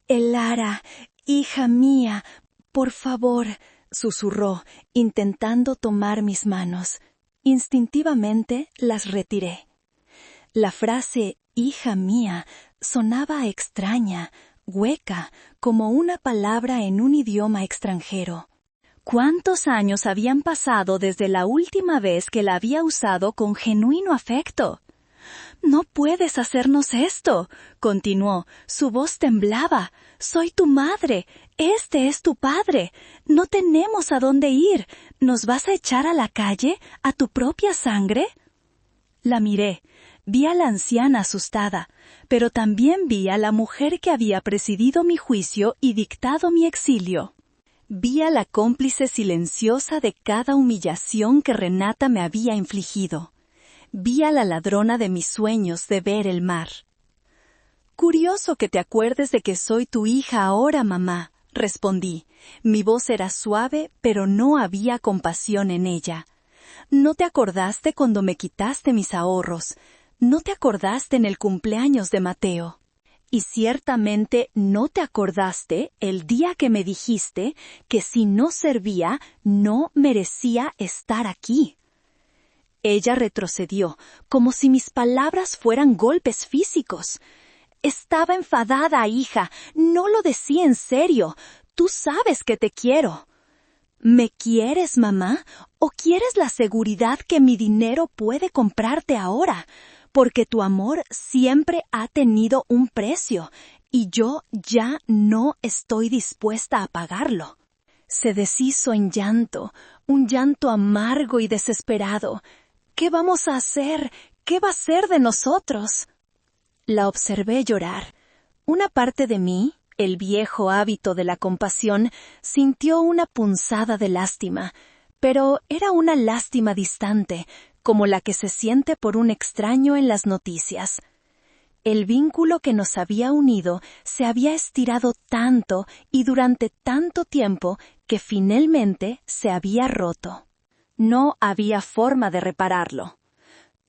«Elara, hija mía, por favor», susurró, intentando tomar mis manos. Instintivamente las retiré. La frase «hija mía» sonaba extraña, hueca, como una palabra en un idioma extranjero. ¿Cuántos años habían pasado desde la última vez que la había usado con genuino afecto? «No puedes hacernos esto», continuó, su voz temblaba. «Soy tu madre, este es tu padre, no tenemos a dónde ir. ¿Nos vas a echar a la calle, a tu propia sangre?» La miré, vi a la anciana asustada, pero también vi a la mujer que había presidido mi juicio y dictado mi exilio. Vi a la cómplice silenciosa de cada humillación que Renata me había infligido. Vi a la ladrona de mis sueños de ver el mar. «Curioso que te acuerdes de que soy tu hija ahora, mamá», respondí. Mi voz era suave, pero no había compasión en ella. «¿No te acordaste cuando me quitaste mis ahorros? ¿No te acordaste en el cumpleaños de Mateo? Y ciertamente no te acordaste el día que me dijiste que si no servía, no merecía estar aquí». Ella retrocedió, como si mis palabras fueran golpes físicos. «Estaba enfadada, hija, no lo decía en serio. Tú sabes que te quiero». «¿Me quieres, mamá? ¿O quieres la seguridad que mi dinero puede comprarte ahora? Porque tu amor siempre ha tenido un precio, y yo ya no estoy dispuesta a pagarlo». Se deshizo en llanto, un llanto amargo y desesperado. «¿Qué vamos a hacer? ¿Qué va a ser de nosotros?» La observé llorar. Una parte de mí, el viejo hábito de la compasión, sintió una punzada de lástima, pero era una lástima distante, como la que se siente por un extraño en las noticias. El vínculo que nos había unido se había estirado tanto y durante tanto tiempo que finalmente se había roto. No había forma de repararlo.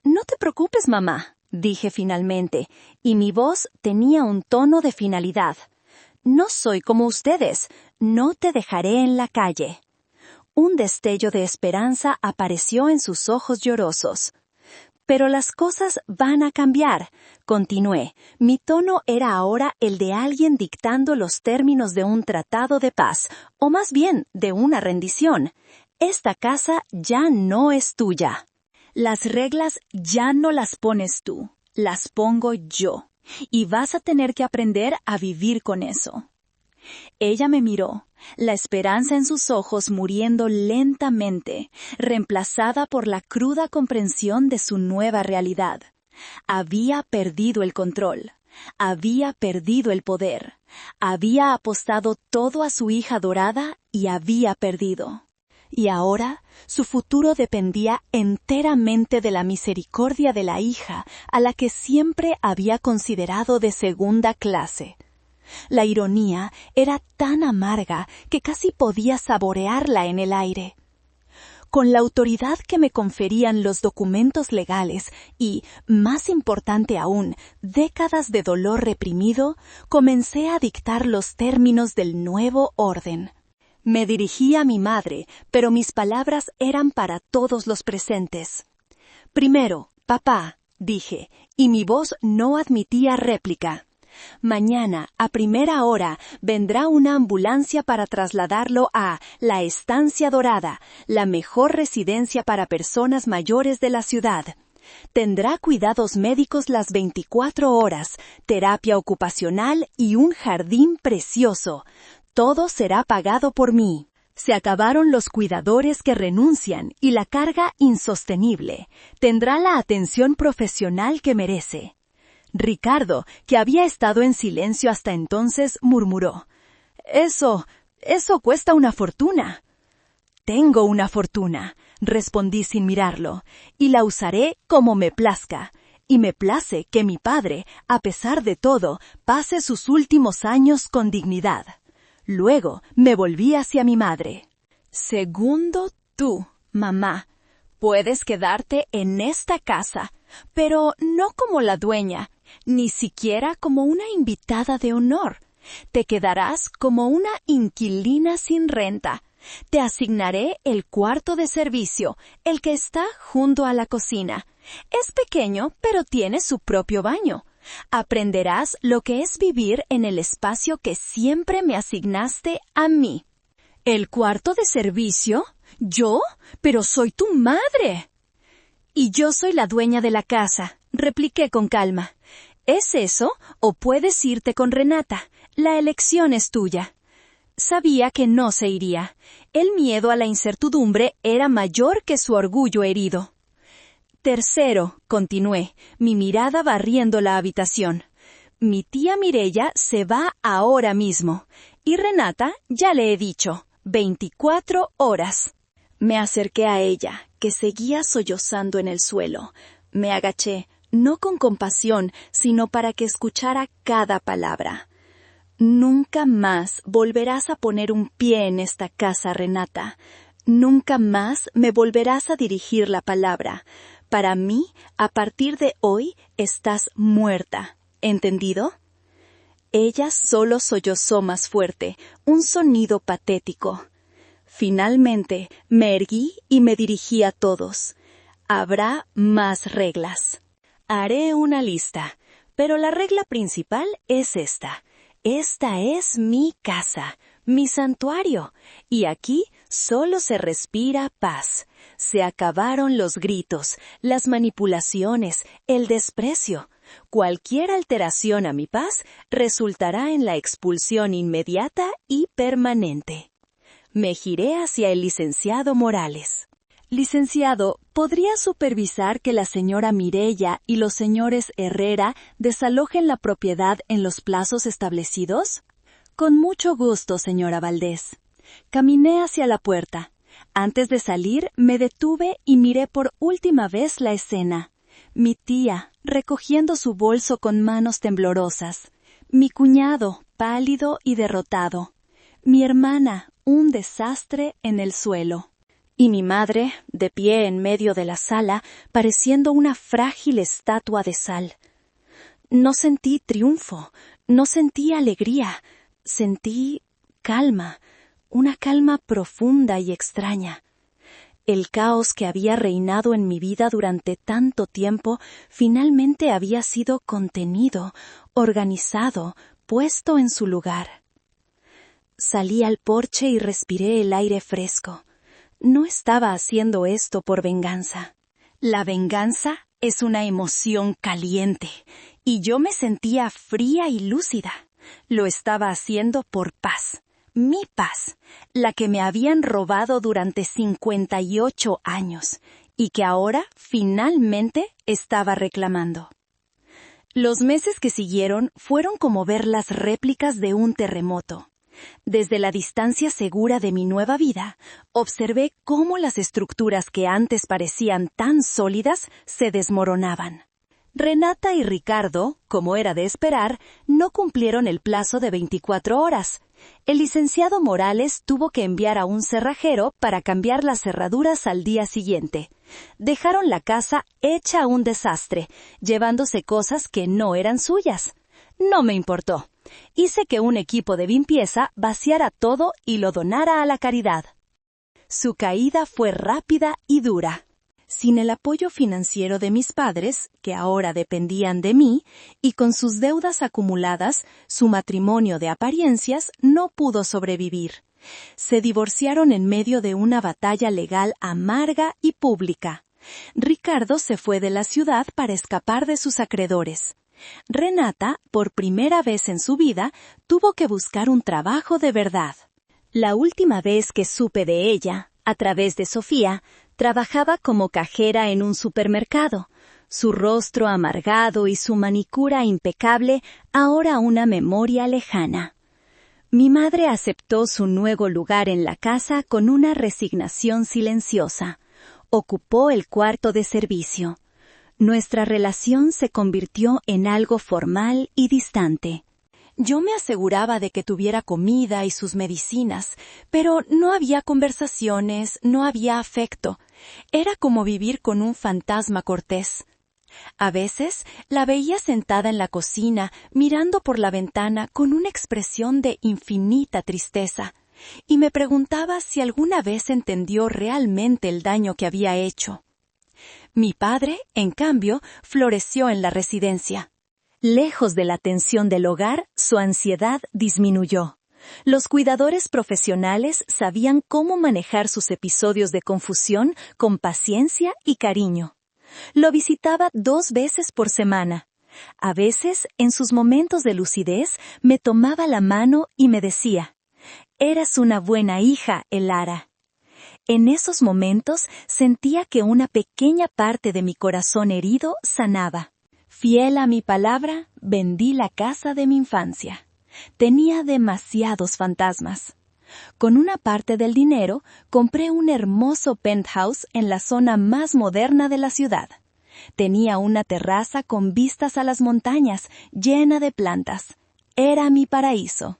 «No te preocupes, mamá», dije finalmente, y mi voz tenía un tono de finalidad. «No soy como ustedes, no te dejaré en la calle». Un destello de esperanza apareció en sus ojos llorosos. «Pero las cosas van a cambiar», continué. Mi tono era ahora el de alguien dictando los términos de un tratado de paz, o más bien de una rendición. «Esta casa ya no es tuya. Las reglas ya no las pones tú, las pongo yo. Y vas a tener que aprender a vivir con eso». Ella me miró, la esperanza en sus ojos muriendo lentamente, reemplazada por la cruda comprensión de su nueva realidad. Había perdido el control, había perdido el poder, había apostado todo a su hija adorada y había perdido. Y ahora su futuro dependía enteramente de la misericordia de la hija a la que siempre había considerado de segunda clase. La ironía era tan amarga que casi podía saborearla en el aire. Con la autoridad que me conferían los documentos legales y, más importante aún, décadas de dolor reprimido, comencé a dictar los términos del nuevo orden. Me dirigí a mi madre, pero mis palabras eran para todos los presentes. Primero, papá, dije, y mi voz no admitía réplica. Mañana, a primera hora, vendrá una ambulancia para trasladarlo a la Estancia Dorada, la mejor residencia para personas mayores de la ciudad. Tendrá cuidados médicos las 24 horas, terapia ocupacional y un jardín precioso. Todo será pagado por mí. Se acabaron los cuidadores que renuncian y la carga insostenible. Tendrá la atención profesional que merece. Ricardo, que había estado en silencio hasta entonces, murmuró: Eso cuesta una fortuna. Tengo una fortuna, respondí sin mirarlo, y la usaré como me plazca. Y me place que mi padre, a pesar de todo, pase sus últimos años con dignidad. Luego me volví hacia mi madre. Segundo tú, mamá, puedes quedarte en esta casa, pero no como la dueña, ni siquiera como una invitada de honor. Te quedarás como una inquilina sin renta. Te asignaré el cuarto de servicio, el que está junto a la cocina. Es pequeño, pero tiene su propio baño. Aprenderás lo que es vivir en el espacio que siempre me asignaste a mí. ¿El cuarto de servicio? ¿Yo? Pero soy tu madre. Y yo soy la dueña de la casa, repliqué con calma. ¿Es eso o puedes irte con Renata? La elección es tuya. Sabía que no se iría. El miedo a la incertidumbre era mayor que su orgullo herido. Tercero, continué, mi mirada barriendo la habitación. Mi tía Mireya se va ahora mismo. Y Renata, ya le he dicho, 24 horas. Me acerqué a ella, que seguía sollozando en el suelo. Me agaché, no con compasión, sino para que escuchara cada palabra. Nunca más volverás a poner un pie en esta casa, Renata. Nunca más me volverás a dirigir la palabra. Para mí, a partir de hoy, estás muerta. ¿Entendido? Ella solo sollozó más fuerte, un sonido patético. Finalmente, me erguí y me dirigí a todos. Habrá más reglas. Haré una lista, pero la regla principal es esta. Esta es mi casa, mi santuario, y aquí solo se respira paz. Se acabaron los gritos, las manipulaciones, el desprecio. Cualquier alteración a mi paz resultará en la expulsión inmediata y permanente. Me giré hacia el licenciado Morales. Licenciado, ¿podría supervisar que la señora Mireya y los señores Herrera desalojen la propiedad en los plazos establecidos? Con mucho gusto, señora Valdés. Caminé hacia la puerta. Antes de salir, me detuve y miré por última vez la escena. Mi tía, recogiendo su bolso con manos temblorosas. Mi cuñado, pálido y derrotado. Mi hermana, un desastre en el suelo. Y mi madre, de pie en medio de la sala, pareciendo una frágil estatua de sal. No sentí triunfo, no sentí alegría, sentí calma, una calma profunda y extraña. El caos que había reinado en mi vida durante tanto tiempo finalmente había sido contenido, organizado, puesto en su lugar. Salí al porche y respiré el aire fresco. No estaba haciendo esto por venganza. La venganza es una emoción caliente, y yo me sentía fría y lúcida. Lo estaba haciendo por paz. Mi paz, la que me habían robado durante 58 años y que ahora finalmente estaba reclamando. Los meses que siguieron fueron como ver las réplicas de un terremoto. Desde la distancia segura de mi nueva vida, observé cómo las estructuras que antes parecían tan sólidas se desmoronaban. Renata y Ricardo, como era de esperar, no cumplieron el plazo de 24 horas. El licenciado Morales tuvo que enviar a un cerrajero para cambiar las cerraduras al día siguiente. Dejaron la casa hecha un desastre, llevándose cosas que no eran suyas. No me importó. Hice que un equipo de limpieza vaciara todo y lo donara a la caridad. Su caída fue rápida y dura. Sin el apoyo financiero de mis padres, que ahora dependían de mí, y con sus deudas acumuladas, su matrimonio de apariencias no pudo sobrevivir. Se divorciaron en medio de una batalla legal amarga y pública. Ricardo se fue de la ciudad para escapar de sus acreedores. Renata, por primera vez en su vida, tuvo que buscar un trabajo de verdad. La última vez que supe de ella, a través de Sofía, trabajaba como cajera en un supermercado. Su rostro amargado y su manicura impecable, ahora una memoria lejana. Mi madre aceptó su nuevo lugar en la casa con una resignación silenciosa. Ocupó el cuarto de servicio. Nuestra relación se convirtió en algo formal y distante. Yo me aseguraba de que tuviera comida y sus medicinas, pero no había conversaciones, no había afecto. Era como vivir con un fantasma cortés. A veces la veía sentada en la cocina, mirando por la ventana con una expresión de infinita tristeza, y me preguntaba si alguna vez entendió realmente el daño que había hecho. Mi padre, en cambio, floreció en la residencia. Lejos de la tensión del hogar, su ansiedad disminuyó. Los cuidadores profesionales sabían cómo manejar sus episodios de confusión con paciencia y cariño. Lo visitaba 2 veces por semana. A veces, en sus momentos de lucidez, me tomaba la mano y me decía: «Eras una buena hija, Elara». En esos momentos sentía que una pequeña parte de mi corazón herido sanaba. Fiel a mi palabra, vendí la casa de mi infancia. Tenía demasiados fantasmas. Con una parte del dinero, compré un hermoso penthouse en la zona más moderna de la ciudad. Tenía una terraza con vistas a las montañas, llena de plantas. Era mi paraíso.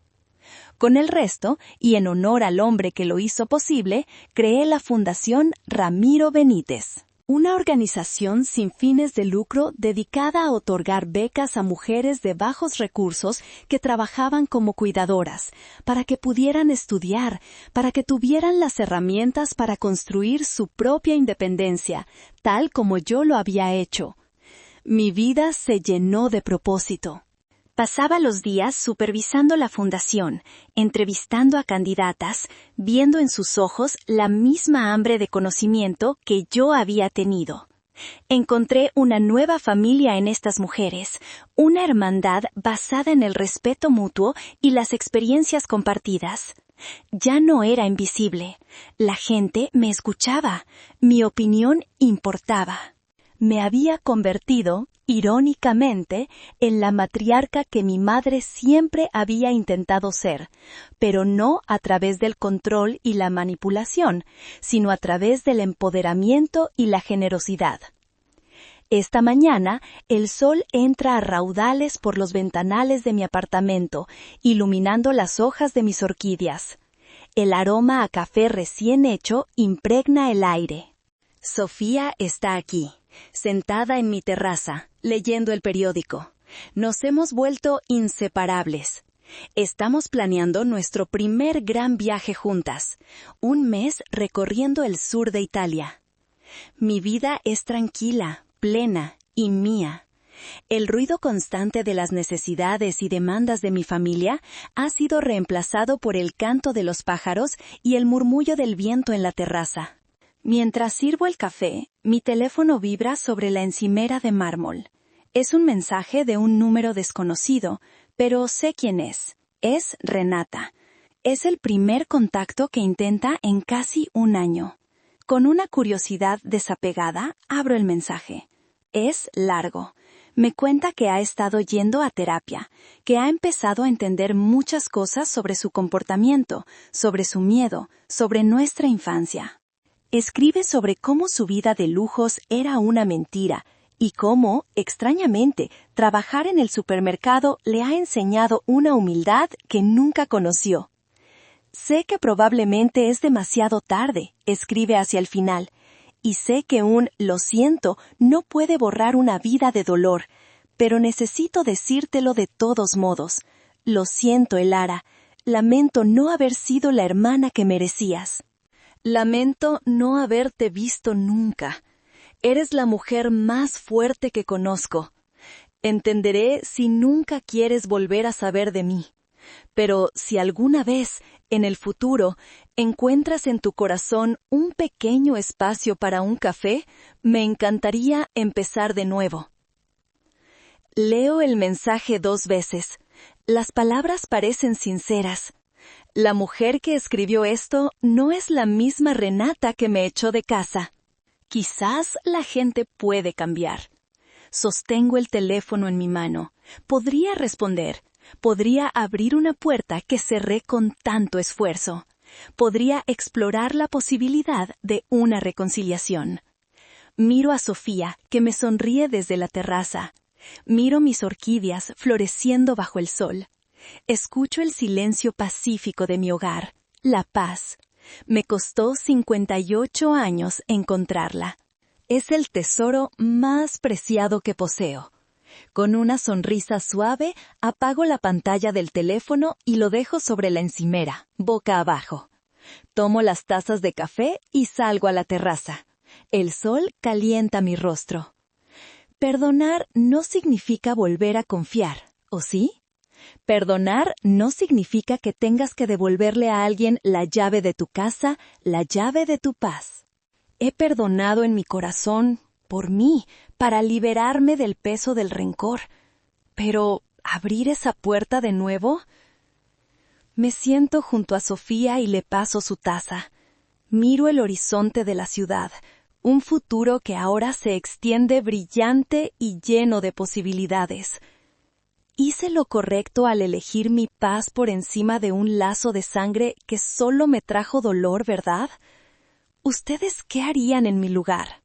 Con el resto, y en honor al hombre que lo hizo posible, creé la Fundación Ramiro Benítez. Una organización sin fines de lucro dedicada a otorgar becas a mujeres de bajos recursos que trabajaban como cuidadoras, para que pudieran estudiar, para que tuvieran las herramientas para construir su propia independencia, tal como yo lo había hecho. Mi vida se llenó de propósito. Pasaba los días supervisando la fundación, entrevistando a candidatas, viendo en sus ojos la misma hambre de conocimiento que yo había tenido. Encontré una nueva familia en estas mujeres, una hermandad basada en el respeto mutuo y las experiencias compartidas. Ya no era invisible. La gente me escuchaba. Mi opinión importaba. Me había convertido, irónicamente, en la matriarca que mi madre siempre había intentado ser, pero no a través del control y la manipulación, sino a través del empoderamiento y la generosidad. Esta mañana, el sol entra a raudales por los ventanales de mi apartamento, iluminando las hojas de mis orquídeas. El aroma a café recién hecho impregna el aire. Sofía está aquí, sentada en mi terraza, leyendo el periódico. Nos hemos vuelto inseparables. Estamos planeando nuestro primer gran viaje juntas, un mes recorriendo el sur de Italia. Mi vida es tranquila, plena y mía. El ruido constante de las necesidades y demandas de mi familia ha sido reemplazado por el canto de los pájaros y el murmullo del viento en la terraza. Mientras sirvo el café, mi teléfono vibra sobre la encimera de mármol. Es un mensaje de un número desconocido, Pero sé quién es. Es Renata. Es el primer contacto que intenta en casi un año. Con una curiosidad desapegada, abro el mensaje. Es largo. Me cuenta que ha estado yendo a terapia, que ha empezado a entender muchas cosas sobre su comportamiento, sobre su miedo, sobre nuestra infancia. Escribe sobre cómo su vida de lujos era una mentira y cómo, extrañamente, trabajar en el supermercado le ha enseñado una humildad que nunca conoció. Sé que probablemente es demasiado tarde, escribe hacia el final, y sé que un lo siento no puede borrar una vida de dolor, pero necesito decírtelo de todos modos. Lo siento, Elara. Lamento no haber sido la hermana que merecías. Lamento no haberte visto nunca. Eres la mujer más fuerte que conozco. Entenderé si nunca quieres volver a saber de mí. Pero si alguna vez, en el futuro, encuentras en tu corazón un pequeño espacio para un café, me encantaría empezar de nuevo. Leo el mensaje 2 veces. Las palabras parecen sinceras. La mujer que escribió esto no es la misma Renata que me echó de casa. Quizás la gente puede cambiar. Sostengo el teléfono en mi mano. Podría responder. Podría abrir una puerta que cerré con tanto esfuerzo. Podría explorar la posibilidad de una reconciliación. Miro a Sofía, que me sonríe desde la terraza. Miro mis orquídeas floreciendo bajo el sol. Escucho el silencio pacífico de mi hogar, la paz. Me costó 58 años encontrarla. Es el tesoro más preciado que poseo. Con una sonrisa suave, apago la pantalla del teléfono y lo dejo sobre la encimera, boca abajo. Tomo las tazas de café y salgo a la terraza. El sol calienta mi rostro. Perdonar no significa volver a confiar, ¿o sí? Perdonar no significa que tengas que devolverle a alguien la llave de tu casa, la llave de tu paz. He perdonado en mi corazón, por mí, para liberarme del peso del rencor. Pero, ¿abrir esa puerta de nuevo? Me siento junto a Sofía y le paso su taza. Miro el horizonte de la ciudad, un futuro que ahora se extiende brillante y lleno de posibilidades. Hice lo correcto al elegir mi paz por encima de un lazo de sangre que solo me trajo dolor, ¿verdad? ¿Ustedes qué harían en mi lugar?